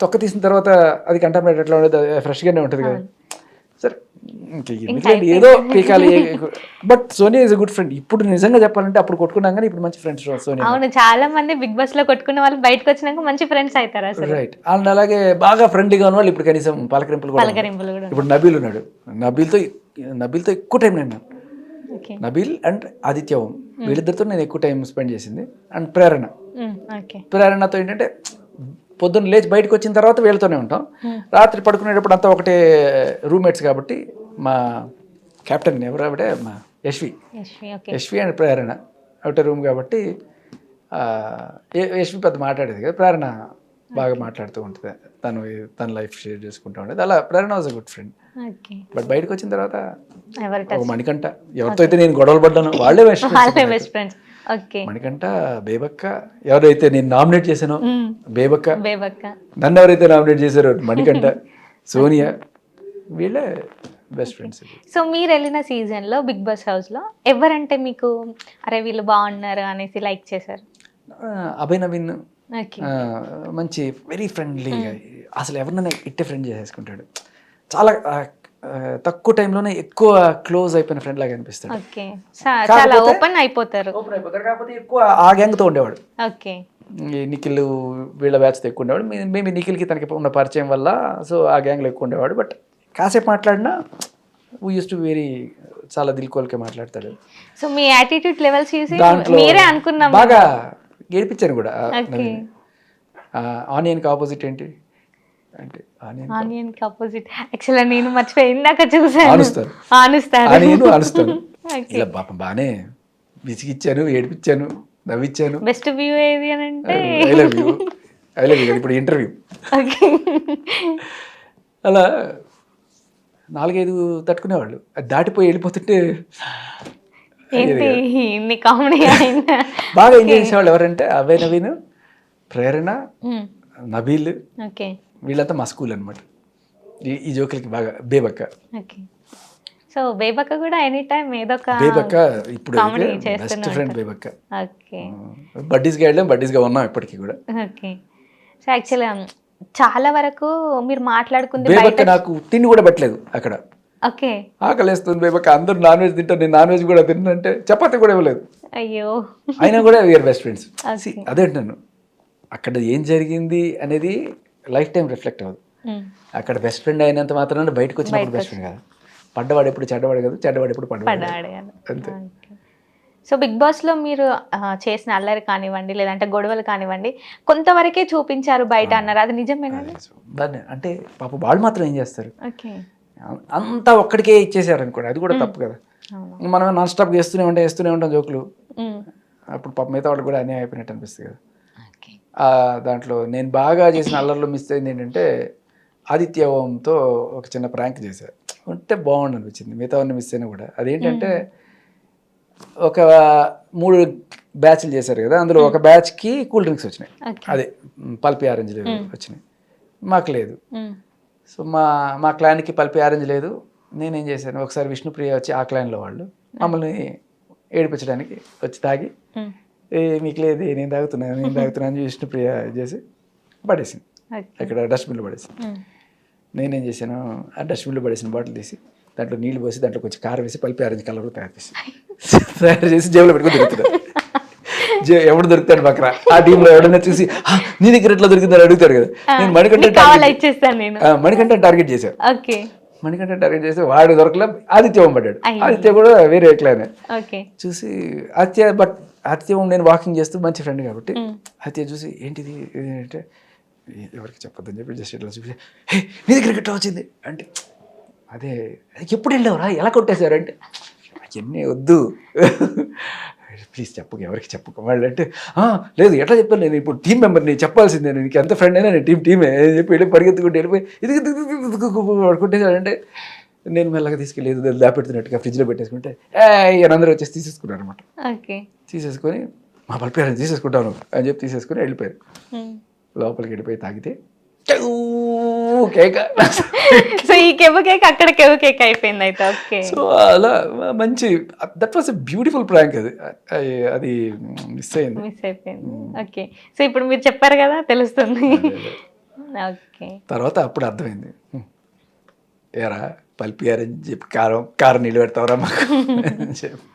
తొక్క తీసిన తర్వాత అది కంటామినేటెడ్ ఎట్లా ఉండదు, ఫ్రెష్గానే ఉంటుంది కదా. సరే ఏదో పీకాలి. But Sonia is a good friend. ఇప్పుడు నిజంగా చెప్పాలంటే అప్పుడు కొట్టుకున్నాం కానీ ఇప్పుడు మంచి ఫ్రెండ్స్ సోనియా. అవును, చాలా మంది బిగ్ బాస్ లో కొట్టుకున్న వాళ్ళు బయటకు వచ్చినాక మంచి ఫ్రెండ్స్ అవుతారు అసలు. రైట్. అండ్ అలాగే బాగా ఫ్రెండ్లీగా ఉన్న వాళ్ళు ఇప్పుడు కనీసం పలకరింపులు కూడా. ఇప్పుడు నబీల్ ఉన్నాడు, నబీల్తో ఎక్కువ టైం నేను, నబీల్ అండ్ ఆదిత్య ఓం వీళ్ళిద్దరితో నేను ఎక్కువ టైం స్పెండ్ చేసింది. అండ్ ప్రేరణతో ఏంటంటే పొద్దున్న లేచి బయటకు వచ్చిన తర్వాత వీళ్ళతోనే ఉంటాం, రాత్రి పడుకునేటప్పుడు అంతా ఒకటే రూమ్మేట్స్ కాబట్టి మా కెప్టెన్ ఎవరు ఆవిడే మా యశ్వి అండ్ ప్రేరణ ఒకటే రూమ్ కాబట్టి యశ్వి పెద్ద మాట్లాడేది కదా, ప్రేరణ బాగా మాట్లాడుతూ ఉంటుంది, తన లైఫ్ షేర్ చేసుకుంటూ ఉండేది. అలా Prerana was a good friend. But బయటకు వచ్చిన తర్వాత మణికంఠ, ఎవరితో అయితే నేను గొడవలు పడ్డాను వాళ్ళే బెస్ట్ ఫ్రెండ్స్. మణికంఠ, బేబక్క, ఎవరైతే నేను నామినేట్ చేశానో బేబక్క, నన్ను ఎవరైతే నామినేట్ చేశారో మణికంఠ, సోనియా, వీళ్ళే బెస్ట్ ఫ్రెండ్స్. సో మీరు వెళ్ళిన సీజన్లో బిగ్ బాస్ హౌస్లో ఎవరంటే మీకు అరే వీళ్ళు బాగున్నారు అనేసి లైక్ చేశారు? అభయ్ నవీన్ మంచి వెరీ ఫ్రెండ్లీగా, అసలు ఎవరినైనా ఇట్టే ఫ్రెండ్ చేసేసుకుంటాడు, చాలా తక్కువ టైంలోనే ఎక్కువ క్లోజ్ అయిపోయిన ఫ్రెండ్ లాగా అనిపిస్తాడు. ఓపెన్ అయిపోతారు. కాకపోతే ఎక్కువ ఆ గ్యాంగ్తో ఉండేవాడు. నిఖిల్ వీళ్ళ బ్యాచ్తో ఎక్కువ ఉండేవాడు. మేబీ నిఖిల్కి తనకి ఉన్న పరిచయం వల్ల సో ఆ గ్యాంగ్లో ఎక్కువ ఉండేవాడు. బట్ కాసేపు మాట్లాడినా వీ యూస్ టు వెరీ చాలా దిల్కోల్కే మాట్లాడతాడు. సో మీ యాటిట్యూడ్ లెవెల్స్ చూసి మీరే అనుకున్నాం, బాగా గెలిపించాను కూడా. ఆనియన్కి ఆపోజిట్ ఏంటి అంటే ఆనియన్ కి ఆపోజిట్ యాక్చువల్లీ నేను మర్చిపోయి ఇందాక చూసాను, ఆనుస్తాను. ఇలా పాపం బాగానే విసిగిచ్చాను, ఏడిపించాను, నవ్విచ్చాను. బెస్ట్ వ్యూ ఏది అని అంటే ఐ లవ్ యూ ఇప్పుడు ఇంటర్వ్యూ. అలా 4-5 తట్టుకునేవాళ్ళు, అది దాటిపోయి వెళ్ళిపోతుంటే బాగా ఎంజాయ్ చేసేవాళ్ళు. ఎవరంటే అభయ్ నవీన్, ప్రేరణ, నబీల్, వీళ్ళంతా మా స్కూల్ అనమాట. ఈ జోకులకి బాగా బేబక్క. సో బేబక్క కూడా ఎనీ టైం ఏదో ఒక బేబక్క ఇప్పుడు బెస్ట్ ఫ్రెండ్ బేబక్క. బడ్డీస్గా వెళ్ళాం, బడ్డీస్గా ఉన్నాం ఇప్పటికీ కూడా. సో యాక్చువల్గా చాలా వరకు మీరు మాట్లాడుకుంది బేబక్క బయట. నాకు తిండి కూడా పెట్టలేదు అక్కడ. ఓకే. ఆకలేస్తుంది బేబక్క, అందరూ నాన్ వెజ్ తింటారు, నేను నాన్ వెజ్ కూడా తిన్నంటే చపాతీ కూడా ఇవ్వలేదు. అయ్యో. అయినా కూడా వీఆర్ బెస్ట్ ఫ్రెండ్స్. Okay. అదే అంటున్నాను, అక్కడ ఏం జరిగింది అనేది లైఫ్ టైం రిఫ్లెక్ట్ అవ్వదు. అక్కడ బెస్ట్ ఫ్రెండ్ అయినంత మాత్రాన బయటకు వచ్చినప్పుడు బెస్ట్ ఫ్రెండ్ కాదు. పడ్డవాడు ఎప్పుడు చెడ్డవాడు కాదు, చెడ్డవాడు ఎప్పుడు పడ్డవాడు కాదు. అంతే. సో బిగ్ బాస్లో మీరు చేసిన అల్లరి కానివ్వండి, లేదంటే గొడవలు కానివ్వండి, కొంతవరకే చూపించారు బయట అన్నారు, అది నిజమేనా? దాన్ని అంటే పాప వాళ్ళు మాత్రం ఏం చేస్తారు, ఓకే. అంతా ఒక్కడికే ఇచ్చేసారు అనుకోండి, అది కూడా తప్పు కదా. మనం నాన్ స్టాప్ చేస్తూనే ఉంటాం జోకులు, అప్పుడు పాప మిగతా వాళ్ళు కూడా అన్నీ అయిపోయినట్టు అనిపిస్తుంది కదా. దాంట్లో నేను బాగా చేసిన అల్లర్లో మిస్ అయింది ఏంటంటే, ఆదిత్య ఓంతో ఒక చిన్న ప్రాంక్ చేశారు, ఉంటే బాగుండు అనిపించింది. మిగతా వాడిని మిస్ అయినా కూడా అదేంటంటే, ఒక 3 బ్యాచ్లు చేశారు కదా, అందులో ఒక బ్యాచ్కి కూల్ డ్రింక్స్ వచ్చినాయి, అదే పల్పి ఆరెంజ్ వచ్చినాయి, మాకు లేదు. సో మా క్లాన్కి పల్పి ఆరెంజ్ లేదు. నేనేం చేశాను, ఒకసారి విష్ణుప్రియ వచ్చి ఆ క్లాన్లో వాళ్ళు మమ్మల్ని ఏడిపించడానికి వచ్చి తాగి, మీకు లేదు నేను తాగుతున్నాను అని విష్ణుప్రియ చేసి పడేసింది, ఇక్కడ డస్ట్బిన్లో పడేసింది. నేనేం చేశాను, ఆ డస్ట్బిన్లో పడేసిన బాటిల్ తీసి దాంట్లో నీళ్ళు పోసి దాంట్లో కొంచెం కారం వేసి పల్పి ఆరెంజ్ కలర్లో తయారు చేసి జేబులో పెట్టుకుని దొరుకుతున్నాడు. ఎవడు దొరుకుతాడు పక్కన, ఆ టీంలో ఎవడైనా చూసి నీ దగ్గర ఎట్లా దొరికిందని అడుగుతాడు కదా. నేను మణికంఠ టార్గెట్ చేశాను. మణికంఠ టార్గెట్ చేస్తే వాడు దొరకలే, ఆదిత్య ఓం పడ్డాడు. ఆదిత్య కూడా వేరే ఎక్లానే చూసి ఆదిత్య ఓం నేను వాకింగ్ చేస్తూ మంచి ఫ్రెండ్ కాబట్టి ఆదిత్య చూసి ఏంటిది అంటే, ఎవరికి చెప్పొద్దని చెప్పి జస్ట్ ఇట్లా చూసి, హే నీ దగ్గర ఎట్లా వచ్చింది అంటే, అదే ఎప్పుడు వెళ్ళావురా, ఎలా కొట్టేశారు అంటే, అవన్నీ వద్దు ప్లీజ్ చెప్పు, ఎవరికి చెప్పుకో వాళ్ళు అంటే, లేదు ఎట్లా చెప్పాను, నేను ఇప్పుడు టీం మెంబర్ని చెప్పాల్సిందే, నీకు ఎంత ఫ్రెండ్ అయినా నేను టీమే అని చెప్పి వెళ్ళి పరిగెత్తుకుంటూ వెళ్ళిపోయి ఇది కొట్టేశాడంటే, నేను మెల్లగా తీసుకెళ్ళి దాపెడుతున్నట్టుగా ఫ్రిడ్జ్లో పెట్టేసుకుంటే అందరూ వచ్చేసి తీసేసుకున్నారు అనమాట. తీసేసుకొని మా పల్పి తీసేసుకుంటాను అని చెప్పి తీసేసుకొని వెళ్ళిపోయారు. లోపలికి వెళ్ళిపోయి తాగితే కేక్. సో ఈ కెవ్వు కేక్ అక్కడ కెవ్వు కేక్ అయిపోయింది అయితే. ఓకే. సో అలా మంచి, that was a beautiful prank. అది మిస్ అయిపోయింది. ఓకే. సో ఇప్పుడు మీరు చెప్పారు కదా, తెలుస్తుంది. ఓకే. తర్వాత అప్పుడు అర్థమైంది, ఏరా పల్పి ఆరెంజ్ చెప్పి కారం నీళ్ళు పెడతావరా మాకు చెప్పి.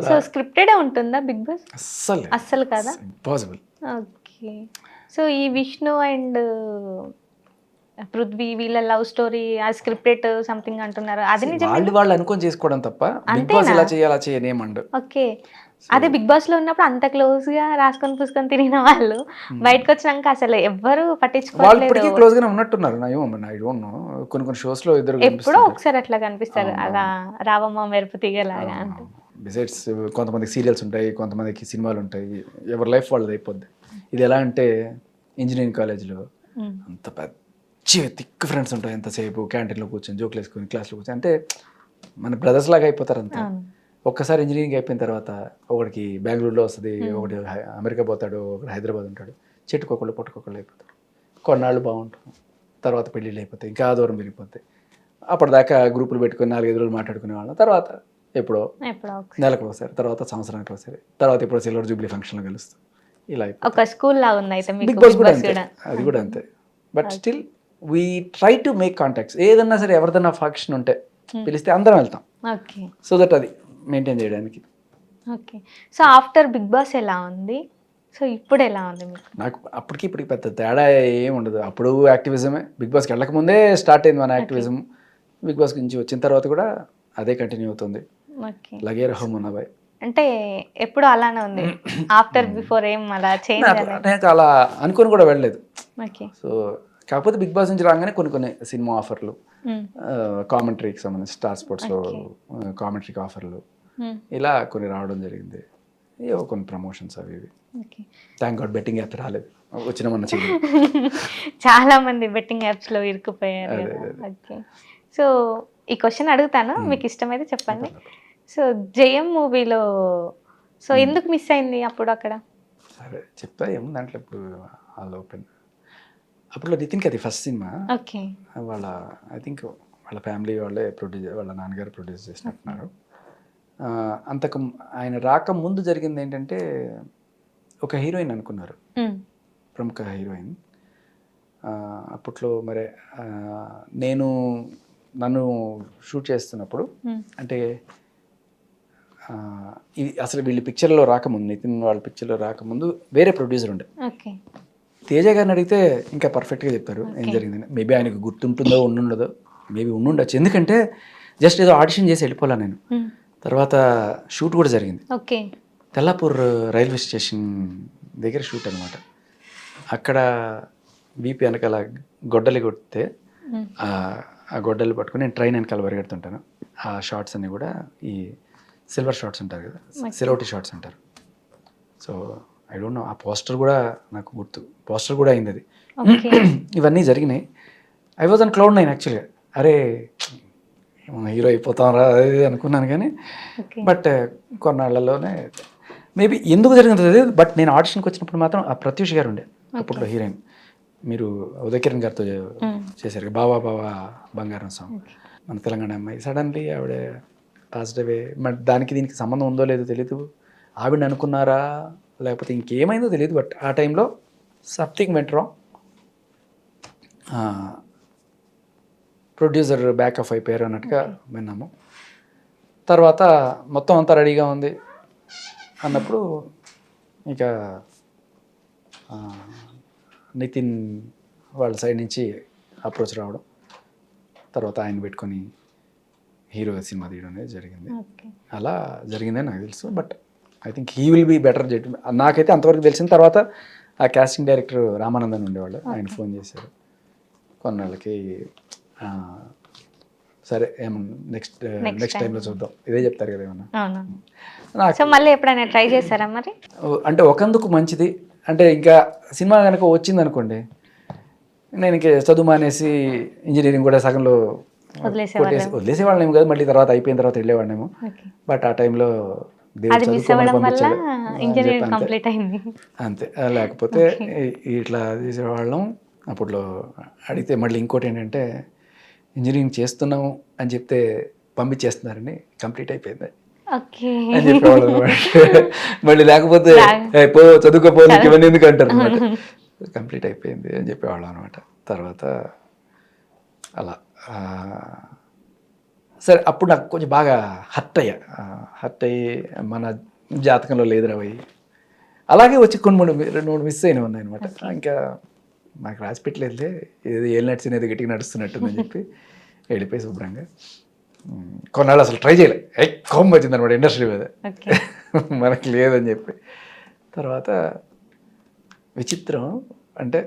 సో స్క్రిప్టెడ్ ఉంటుందా బిగ్ బాస్? అస్సలు కాదా? ఇంపాసిబుల్. ఓకే. సో ఈ విష్ణు అండ్ పృథ్వీ వీళ్ళ లవ్ స్టోరీ ఆ స్క్రిప్టెడ్ సంథింగ్ అంటున్నారు, అది నిజమే? వాళ్ళు అనుకొని చేసుకోవడం తప్ప బిగ్ బాస్ ఇలా చేయాలా చేయనేమండు. ఓకే. అదే బిగ్ బాస్ లో ఉన్నప్పుడు అంత క్లోజ్ గా రాసుకొని పూసుకొని తిరిగిన వాళ్ళు బయటకు వచ్చినాక అసలు ఎవ్వరు పట్టించుకోలేదు. వాళ్ళు ఇప్పటికీ క్లోజ్ గానే ఉన్నట్టున్నారు. ఐ డోంట్ నో, కొన్ని షోస్ లో ఇద్దరు ఎప్పుడో ఒకసారి అట్లా కనిపిస్తారు, అలా రావమ్మ మెరుపు తీగలాగా. అంటే బిసైడ్స్ కొంతమందికి సీరియల్స్ ఉంటాయి, కొంతమందికి సినిమాలు ఉంటాయి, ఎవరి లైఫ్ వాళ్ళది అయిపోద్ది. ఇది ఎలా అంటే, ఇంజనీరింగ్ కాలేజ్లో అంత పెద్ద థిక్ ఫ్రెండ్స్ ఉంటాయి, ఎంతసేపు క్యాంటీన్లో కూర్చొని జోకులు వేసుకొని క్లాస్లో కూర్చొని, అంటే మన బ్రదర్స్ లాగా అయిపోతారు అంతా. ఒక్కసారి ఇంజనీరింగ్ అయిపోయిన తర్వాత ఒకడికి బెంగళూరులో వస్తుంది, ఒకటి అమెరికా పోతాడు, ఒకటి హైదరాబాద్ ఉంటాడు, చెట్టుకొకళ్ళు పుట్టుకొకళ్ళు అయిపోతాడు. కొన్నాళ్ళు బాగుంటాం, తర్వాత పెళ్ళిళ్ళు అయిపోతాయి, ఇంకా దూరం పెరిగిపోతాయి. అప్పటిదాకా గ్రూపులు పెట్టుకొని 4-5 రోజులు మాట్లాడుకునే వాళ్ళం, తర్వాత ఎప్పుడో నెలకు ఒకసారి, తర్వాత సంవత్సరానికి ఒకసారి, తర్వాత ఎప్పుడో సిల్వర్ జూబ్లీ ఫంక్షన్లో కలుస్తాం. ఇలా ఒక స్కూల్ లా ఉంది అయితే బిగ్ బాస్ కూడా అంతే, అది కూడా అంతే. But still we try to make contacts. ఏదన్నా సరే ఎవరిదన్నా ఫంక్షన్ ఉంటే పిలిస్తే అందరం వెళ్తాం, సో దట్ అది మెయింటైన్ చేయడానికి. Okay. So after Bigg Boss ఎలా ఉంది, సో ఇప్పుడు ఎలా ఉంది మీకు? నాకు అప్పటికి ఇప్పటికి పెద్ద తేడా ఏమి ఉండదు. అప్పుడు యాక్టివిజమే, బిగ్ బాస్కి వెళ్ళక ముందే స్టార్ట్ అయింది మన యాక్టివిజం. బిగ్ బాస్ నుంచి వచ్చిన తర్వాత కూడా అదే కంటిన్యూ అవుతుంది. లగే రహో మున్నాబాయ్ అంటే ఎప్పుడు అలానే ఉంది, ఆఫ్టర్ బిఫోర్ ఏం అలా చేంజ్? నేను అలా అనుకుని కూడా వెళ్ళలేదు. సో కాకపోతే బిగ్ బాస్ నుంచి రాగానే కొన్ని సినిమా ఆఫర్లు, కామెంటరీకి సంబంధించి స్టార్ స్పోర్ట్స్లో కామెంటరీకి ఆఫర్లు, ఇలా కొన్ని రావడం జరిగింది. ఏవో కొన్ని ప్రమోషన్స్ అవి ఇవి. థ్యాంక్ గాడ్ బెట్టింగ్ యాప్ రాలేదు, వచ్చిన మన చాలా మంది బెట్టింగ్ యాప్స్లో ఇరుక్కుపోయారు. ఓకే. సో ఈ క్వశ్చన్ అడుగుతాను, మీకు ఇష్టమైతే చెప్పండి. సో జయం మూవీలో సో ఎందుకు మిస్ అయింది అప్పుడు అక్కడ? సరే చెప్తా, ఏముంది దాంట్లో ఇప్పుడు ఆల్ ఓపెన్. అప్పుడు నితిన్కి అది ఫస్ట్ సినిమా. ఓకే. వాళ్ళ ఐ థింక్ వాళ్ళ ఫ్యామిలీ వాళ్ళే ప్రొడ్యూస్, వాళ్ళ నాన్నగారు ప్రొడ్యూస్ చేసినట్టున్నారు. ఆయన రాక ముందు జరిగింది ఏంటంటే, ఒక హీరోయిన్ అనుకున్నారు, ప్రముఖ హీరోయిన్. అప్పట్లో మరి నన్ను షూట్ చేస్తున్నప్పుడు అంటే ఇది అసలు వీళ్ళు పిక్చర్లో రాకముందు, నితిన్ వాళ్ళ పిక్చర్లో రాకముందు వేరే ప్రొడ్యూసర్ ఉండే. తేజ గారిని అడిగితే ఇంకా పర్ఫెక్ట్గా చెప్తారు ఏం జరిగిందని. మేబీ ఆయనకు గుర్తుంటుందో ఉండుండదో, మేబీ ఉండుండొచ్చు. ఎందుకంటే జస్ట్ ఏదో ఆడిషన్ చేసి వెళ్ళిపోలే నేను. తర్వాత షూట్ కూడా జరిగింది. తెల్లాపూర్ రైల్వే స్టేషన్ దగ్గర షూట్ అనమాట. అక్కడ వీపీ వెనకాల గొడ్డలి కొడితే ఆ గొడ్డలు పట్టుకుని నేను ట్రైన్ వెనకాల పరిగెడుతుంటాను. ఆ షార్ట్స్ అన్నీ కూడా ఈ సిల్వర్ షార్ట్స్ అంటారు కదా, సిలోటి షార్ట్స్ అంటారు. సో ఐ డోంట్ నో, ఆ పోస్టర్ కూడా నాకు గుర్తు, పోస్టర్ కూడా అయింది అది. ఇవన్నీ జరిగినాయి. ఐ వాజ్ ఆన్ క్లౌడ్ 9 యాక్చువల్గా. అరే హీరో అయిపోతాం రా అది అనుకున్నాను, కానీ బట్ కొన్నాళ్ళలోనే మేబీ ఎందుకు జరిగింది తెలియదు. బట్ నేను ఆడిషన్కి వచ్చినప్పుడు మాత్రం ఆ ప్రత్యూష్ గారు ఉండే అప్పట్లో హీరోయిన్. మీరు ఉదయ్ కిరణ్ గారితో చేశారు బావా బావా బంగారం సాంగ్, మన తెలంగాణ అమ్మాయి. సడన్లీ ఆవిడ పాస్డ్ అవే. మరి దానికి దీనికి సంబంధం ఉందో లేదో తెలీదు. ఆవిడని అనుకున్నారా లేకపోతే ఇంకేమైందో తెలియదు. బట్ ఆ టైంలో something went wrong. Producer backup అయిపోయారు అన్నట్టుగా విన్నాము. తర్వాత మొత్తం అంతా రెడీగా ఉంది అన్నప్పుడు ఇక నితిన్ వాళ్ళ సైడ్ నుంచి అప్రోచ్ రావడం, తర్వాత ఆయన పెట్టుకొని హీరో సినిమా తీయడం అనేది జరిగింది. అలా జరిగిందని నాకు తెలుసు. But I think he will be better judge. నాకైతే అంతవరకు తెలిసిన తర్వాత ఆ కాస్టింగ్ డైరెక్టర్ రామానందన్ ఉండేవాళ్ళు, ఆయన ఫోన్ చేశారు కొన్నాళ్ళకి. సరే నెక్స్ట్ టైంలో చూద్దాం, ఇదే చెప్తారు కదా ఏమన్నా. సో మళ్ళీ ఎప్పుడైనా ట్రై చేశారా మరి? అంటే ఒకందుకు మంచిది. అంటే ఇంకా సినిమా కనుక వచ్చింది అనుకోండి, నేను ఇంక చదువు మానేసి ఇంజనీరింగ్ కూడా సగంలో వదిలేసేవాళ్ళేమో కదా, మళ్ళీ తర్వాత అయిపోయిన తర్వాత వెళ్ళేవాడినేమో. బట్ ఆ టైంలో అంతే. లేకపోతే ఇట్లా తీసేవాళ్ళం. అప్పట్లో అడిగితే మళ్ళీ ఇంకోటి ఏంటంటే, ఇంజనీరింగ్ చేస్తున్నాము అని చెప్తే పంపించేస్తున్నారని, కంప్లీట్ అయిపోయింది అని చెప్పేవాళ్ళు అనమాట. మళ్ళీ లేకపోతే పో చదువుకోపో ఇవన్నీ ఎందుకు అంటారు అనమాట. కంప్లీట్ అయిపోయింది అని చెప్పేవాళ్ళం అనమాట. తర్వాత అలా సరే అప్పుడు నాకు కొంచెం బాగా హర్ట్ అయ్యి మన జాతకంలో లేదురా పోయి అలాగే వచ్చి రెండు మూడు మిస్ అయినవి ఉన్నాయి అనమాట. ఇంకా నాకు రాసి పెట్టలేదులే, ఏది ఏళ్ళు నడిచిన ఏదో గట్టిగా నడుస్తున్నట్టుందని చెప్పి వెళ్ళిపోయి శుభ్రంగా కొన్నాళ్ళు అసలు ట్రై చేయలే. ఎక్కువ వచ్చింది అనమాట ఇండస్ట్రీ మీద, మనకి లేదని చెప్పి. తర్వాత విచిత్రం అంటే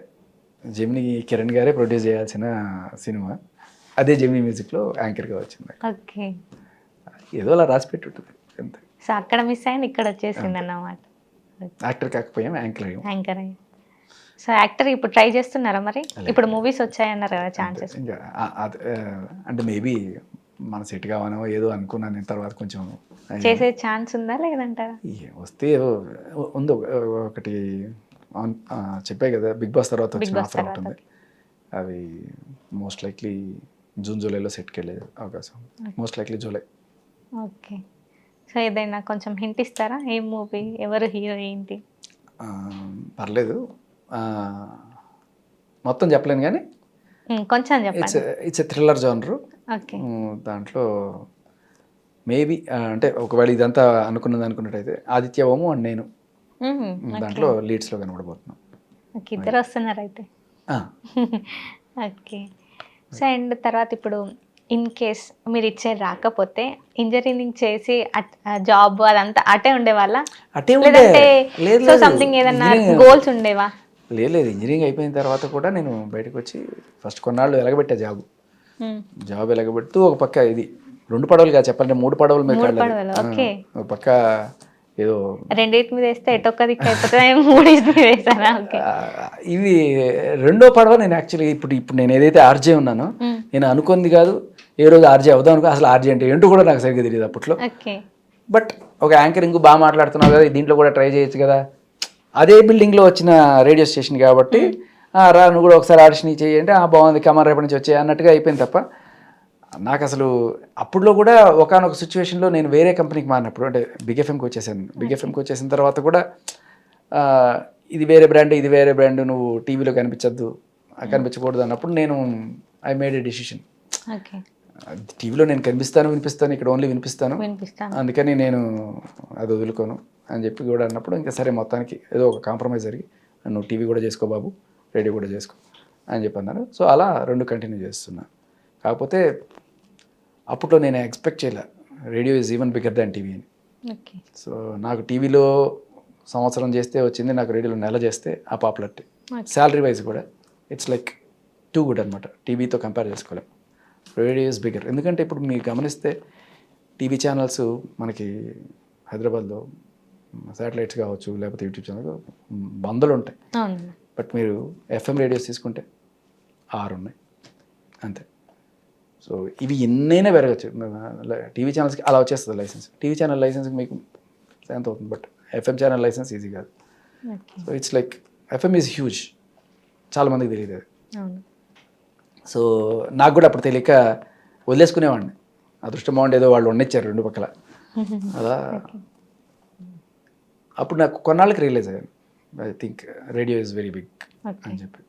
జెమినీ కిరణ్ గారే ప్రొడ్యూస్ చేయాల్సిన సినిమా, అదే జెమినీ మ్యూజిక్లో యాంకర్గా వచ్చింది. ఏదో అలా రాసి పెట్టి ఉంటుంది అంతే. సో అక్కడ మిస్ అయింది, ఇక్కడ వచ్చేసింది అన్నమాట. యాక్టర్ కాకపోయాం, యాంకర్ అయ్యాం. సో యాక్టర్ ఇప్పుడు ట్రై చేస్తున్నారా మరి? ఇప్పుడు మూవీస్ వచ్చాయన్నారు కదా, ఛాన్సెస్ అంటే మేబీ మన సెట్ కావాలో ఏదో అనుకున్నాను నేను. తర్వాత కొంచెం చేసే ఛాన్స్ ఉందా లేదంటారా? వస్తే ఉంది ఒకటి చెప్పే కదా, బిగ్ బాస్ తర్వాత వచ్చిన ఆఫర్ ఉంటుంది. అవి మోస్ట్ లైక్లీ జూలైలో సెట్కి వెళ్ళే అవకాశం, most likely July. Okay. So ఏదైనా కొంచెం హింట్ ఇస్తారా? ఏం మూవీ, ఎవరు హీరో, ఏంటి? పర్లేదు, మొత్తం చెప్పలేను కానీ కొంచెం చెప్పండి. It's a thriller genre. దాంట్లో మేబీ అంటే ఒకవేళ ఇదంతా అనుకున్నట్టయితే ఆదిత్య ఓము అండ్ నేను దాంట్లో లీడ్స్లో కనబడబోతున్నాం. ఇద్దరు వస్తున్నారు అయితే. ఓకే. సో అండ్ తర్వాత ఇప్పుడు ఇన్ కేస్ మీరు ఇచ్చే రాకపోతే ఇంజనీరింగ్ చేసి జాబ్ అదంతా అటే ఉండేవాళ్ళ, లేదంటే సంథింగ్ ఏదన్నా గోల్స్ ఉండేవా? లేదు, ఇంజనీరింగ్ అయిపోయిన తర్వాత కూడా నేను బయటకు వచ్చి ఫస్ట్ కొన్నాళ్ళు ఎలగబెట్టా జాబ్ ఎలగబెడుతూ ఒక పక్క ఇది 2 పడవలుగా చెప్పాలంటే 3 పడవల మీద ఒక పక్క ఏదో రెండింటి మీద వేస్తే ఎటొక్క దిక్కు అయిపోతే 3 మీద వేసానా? ఇది రెండో పడవ. నేను యాక్చువల్లీ ఇప్పుడు నేను ఏదైతే ఆర్జే ఉన్నానో, నేను అనుకుంది కాదు ఏ రోజు ఆర్జే అవుదాం అనుకో. అసలు ఆర్జే అంటే ఏంటో కూడా నాకు సరిగ్గా తెలియదు అప్పట్లో. బట్ ఒక యాంకరింగ్ బాగా మాట్లాడుతున్నావు కదా, దీంట్లో కూడా ట్రై చేయొచ్చు కదా. అదే బిల్డింగ్లో వచ్చిన రేడియో స్టేషన్ కాబట్టి రా నువ్వు కూడా ఒకసారి ఆడిషన్ చేయంటే బాగుంది కమర్ రేపటి నుంచి వచ్చాయి అన్నట్టుగా అయిపోయింది తప్ప నాకు అసలు అప్పుడులో కూడా ఒకానొక సిచ్యువేషన్లో నేను వేరే కంపెనీకి మారినప్పుడు అంటే బిగ్ ఎఫ్ఎంకి వచ్చేసాను. బిగ్ ఎఫ్ఎంకి వచ్చేసిన తర్వాత కూడా ఇది వేరే బ్రాండ్, ఇది వేరే బ్రాండ్, నువ్వు టీవీలో కనిపించద్దు, కనిపించకూడదు అన్నప్పుడు నేను I made A decision. Okay. టీవీలో నేను వినిపిస్తాను, ఇక్కడ ఓన్లీ వినిపిస్తాను, అందుకని నేను అది వదులుకోను అని చెప్పి కూడా అన్నప్పుడు ఇంకా సరే మొత్తానికి ఏదో ఒక కాంప్రమైజ్ జరిగి నువ్వు టీవీ కూడా చేసుకో బాబు, రేడియో కూడా చేసుకో అని చెప్పి అన్నారు. సో అలా 2 కంటిన్యూ చేస్తున్నా. కాకపోతే అప్పట్లో నేను ఎక్స్పెక్ట్ చేయలే radio is even bigger than TV అని. సో నాకు టీవీలో సంవత్సరం చేస్తే వచ్చింది, నాకు రేడియోలో నెల చేస్తే ఆ పాపులారిటీ. శాలరీ వైజ్ కూడా ఇట్స్ లైక్ టూ గుడ్ అనమాట, టీవీతో కంపేర్ చేసుకోలేం. Radio is bigger. ఎందుకంటే ఇప్పుడు మీరు గమనిస్తే టీవీ ఛానల్స్ మనకి హైదరాబాద్లో శాటిలైట్స్ కావచ్చు, లేకపోతే యూట్యూబ్ ఛానల్ వందలు ఉంటాయి. బట్ మీరు ఎఫ్ఎం రేడియోస్ తీసుకుంటే 6 ఉన్నాయి అంతే. సో ఇవి ఎన్నైనా పెరగచ్చు. టీవీ ఛానల్స్కి అలా వచ్చేస్తుంది లైసెన్స్. టీవీ ఛానల్ లైసెన్స్కి మీకు ఎంత అవుతుంది, but FM channel licence easy కాదు. So it's like FM is huge, చాలామందికి తెలియదు అది. సో నాకు కూడా అప్పుడు తెలియక వదిలేసుకునేవాడిని. అదృష్టం బాగుండేదో వాళ్ళు వండిచ్చారు 2 పక్కల అలా. అప్పుడు నాకు కొన్నాళ్ళకి రియలైజ్ అయ్యాను, I think radio is very big అని చెప్పి.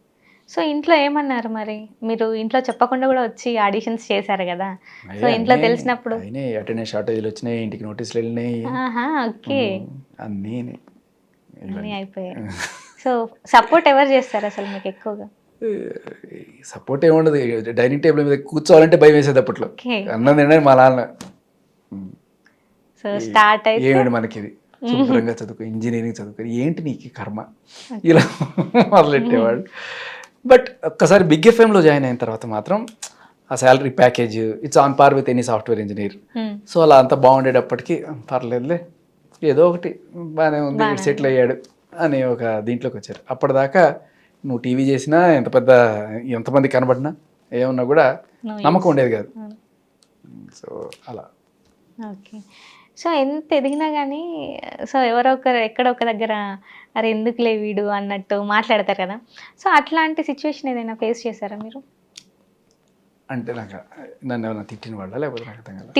సో ఇంట్లో ఏమన్నారు మరి? మీరు ఇంట్లో చెప్పకుండా కూడా వచ్చి ఆడిషన్స్ చేశారు కదా, సో ఇంట్లో తెలిసినప్పుడు అయినాయి, అటెండెన్స్ షార్టేజ్లు వచ్చినాయి, ఇంటికి నోటీసులు వెళ్ళినాయి, ఓకే అన్నీ అయిపోయాయి. సో సపోర్ట్ ఎవరు చేస్తారు అసలు మీకు ఎక్కువగా? సపోర్ట్ ఏముండదు, డైనింగ్ టేబుల్ మీద కూర్చోవాలంటే భయం వేసేది అప్పట్లో. అన్నం తినడానికి మా నాన్న, సో స్టార్ట్ అయితే ఏమిటి మనకి ఇది, శుభ్రంగా చదువుకో, ఇంజనీరింగ్ చదువుకో, ఏంటి నీకు కర్మ, ఇలా మొదలెట్టేవాడు. బట్ ఒక్కసారి బిగ్ ఎఫ్ఎంలో జాయిన్ అయిన తర్వాత మాత్రం ఆ salary package it's on par with any software engineer. So అలా అంతా బాగుండేటప్పటికి పర్లేదులే, ఏదో ఒకటి బాగానే ఉంది, సెటిల్ అయ్యాడు అనే ఒక దీంట్లోకి వచ్చారు. అప్పటిదాకా నువ్వు టీవీ చేసినా ఎంతమంది కనబడినా ఏమన్నా కూడా నమ్మకం ఉండేది కాదు. సో అలా. ఓకే. సో ఎంత ఎదిగినా కానీ సో ఎవరో ఒకరు ఎక్కడో ఒక దగ్గర అరే ఎందుకులే వీడు అన్నట్టు మాట్లాడతారు కదా, సో అట్లాంటి సిచ్యువేషన్ ఏదైనా ఫేస్ చేశారా మీరు? అంటే నాకు నన్ను ఏమైనా తిట్టిన వాళ్ళ, లేకపోతే నాకు అర్థం కాదు.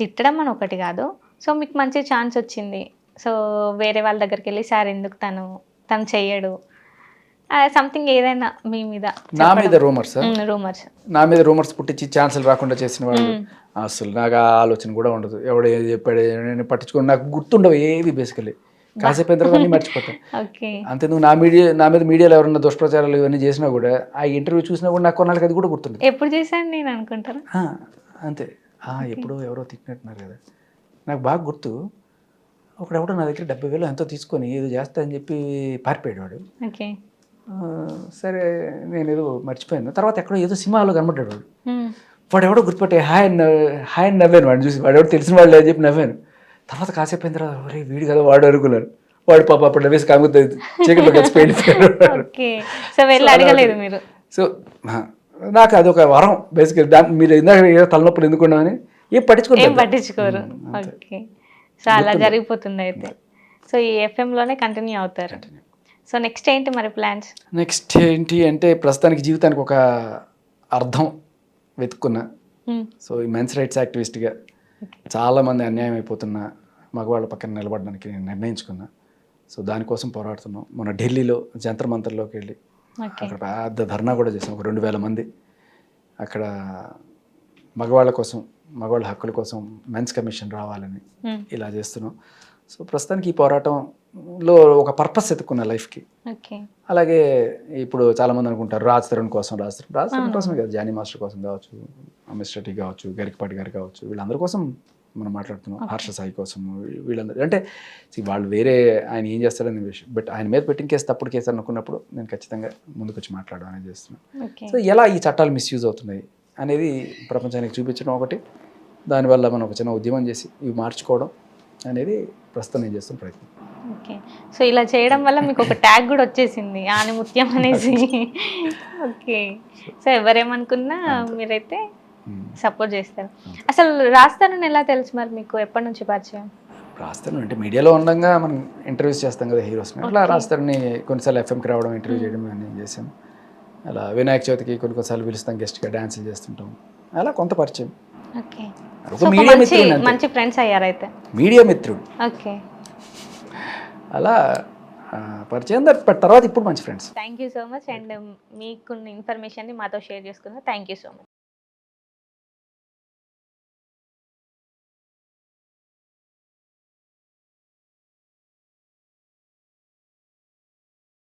తిట్టడం అని ఒకటి కాదు. సో మీకు మంచి ఛాన్స్ వచ్చింది, సో వేరే వాళ్ళ దగ్గరికి వెళ్ళి సార్ ఎందుకు తను చెయ్యడు సంథింగ్ ఏదైనా మీ మీద, నా మీద రూమర్స్ నా మీద రూమర్స్ పుట్టించి ఛాన్సులు రాకుండా చేసిన వాళ్ళు అసలు నాకు ఆ ఆలోచన కూడా ఉండదు. ఎవడు ఏది చెప్పాడు నేను పట్టించుకోండి, నాకు గుర్తుండవు ఏవి. బేసికలీ కాసేపు అయిన తర్వాత అన్నీ మర్చిపోతాను. అంతేందుకు నా మీద మీడియాలో ఎవరన్నా దుష్ప్రచారాలు ఇవన్నీ చేసినా కూడా ఆ ఇంటర్వ్యూ చూసినా కూడా నాకు కొన్నాళ్ళకి అది కూడా గుర్తుంది. ఎప్పుడు చేశాను నేను అనుకుంటాను అంతే. ఎప్పుడో ఎవరో తిట్టినట్టున్నారు కదా, నాకు బాగా గుర్తు. ఒకడెవడో నా దగ్గర 70,000 ఎంతో తీసుకొని ఏదో చేస్తా అని చెప్పి పారిపోయాడు వాడు. సరే నేను ఏదో మర్చిపోయాను. తర్వాత ఎక్కడో ఏదో సినిమాలో కనబడ్డాడు వాడు. వాడు ఎవడో గుర్తుపట్టే హాయ్ అని నవ్వాను. వాడు చూసి వాడు ఎవడో తెలిసిన వాళ్ళు అని చెప్పి నవ్వాను. తర్వాత కాసేపు అయిన తర్వాత ఒరే వీడు కదా వాడు అనుకున్నాను. వాడు పాప అప్పుడు నవ్వేసి కాముతుంది చీకట్లో కలిసిపోయాడు. సో నాకు అదొక వరం బేసికల్. మీరు ఇందాక తలనొప్పులు ఎందుకున్నామని ఏం పట్టించుకోరు. సో అలా జరిగిపోతుంది అయితే. సో ఈ ఎఫ్ఎంలోనే కంటిన్యూ అవుతారు. సో నెక్స్ట్ ఏంటి మరి ప్లాన్స్? నెక్స్ట్ ఏంటి అంటే ప్రస్తుతానికి జీవితానికి ఒక అర్థం వెతుక్కున్నా. సో ఈ మెన్స్ రైట్స్ యాక్టివిస్ట్గా చాలామంది అన్యాయం అయిపోతున్న మగవాళ్ళ పక్కన నిలబడడానికి నేను నిర్ణయించుకున్నా. సో దానికోసం పోరాడుతున్నాం. మన ఢిల్లీలో జంతర్ మంతర్లోకి వెళ్ళి అక్కడ పెద్ద ధర్నా కూడా చేసాం. ఒక 2,000 మంది అక్కడ మగవాళ్ళ కోసం, మగవాళ్ళ హక్కుల కోసం మెన్స్ కమిషన్ రావాలని ఇలా చేస్తున్నాం. సో ప్రస్తుతానికి ఈ పోరాటంలో ఒక పర్పస్ ఎత్తుకున్న లైఫ్కి. అలాగే ఇప్పుడు చాలామంది అనుకుంటారు రాజ్ తరుణ్ కోసం కోసమే కదా, జానీ మాస్టర్ కోసం కావచ్చు, మిస్టర్ టీ కావచ్చు, గరికపాటి గారు కావచ్చు, వీళ్ళందరి కోసం మనం మాట్లాడుతున్నాం. హర్ష సాయి కోసం, వీళ్ళందరూ అంటే వాళ్ళు వేరే ఆయన ఏం చేస్తారనే విషయం. బట్ ఆయన మీద పెట్టిన కేసు తప్పుడు కేసు అనుకున్నప్పుడు నేను ఖచ్చితంగా ముందుకు వచ్చి మాట్లాడడం అనేది చేస్తున్నాను. సో ఎలా ఈ చట్టాలు మిస్యూజ్ అవుతున్నాయి అనేది ప్రపంచానికి చూపించడం ఒకటి, దానివల్ల మనం ఒక చిన్న ఉద్యమం చేసి ఇవి మార్చుకోవడం అనేది ప్రస్తుతం నేను చేస్తున్న ప్రయత్నం. ఓకే. సో ఇలా చేయడం వల్ల మీకు ఒక ట్యాగ్ కూడా వచ్చేసింది, ఆనిముత్యం అనేసి. ఓకే. సో ఎవరేమనుకున్నా మీరైతే సపోర్ట్ చేస్తారు. అసలు రాస్తారని ఎలా తెలుసు మరి మీకు? ఎప్పటి నుంచి పరిచయం? రాస్తాను అంటే మీడియాలో ఉండగా మనం ఇంటర్వ్యూస్ చేస్తాం కదా హీరోస్ని, అట్లా రాస్తారని కొన్నిసార్లు ఎఫ్ఎంకి రావడం, ఇంటర్వ్యూ చేయడం అని చేశాను. అలా వినాయక చవితికి కొన్నిసార్లు పిలుస్తాం, గెస్ట్గా డాన్సులు చేస్తుంటాం, అలా కొంత పరిచయం. ఓకే. మీడియా మిత్రుడు, మంచి ఫ్రెండ్స్ అయ్యారు అయితే. మీడియా మిత్రుడు. ఓకే. అలా పరిచయం తర్వాత ఇప్పుడు మంచి friends. Thank you so much and మీకున్న ఇన్ఫర్మేషన్ని మాతో షేర్ చేసుకున్నారు. Thank you so much.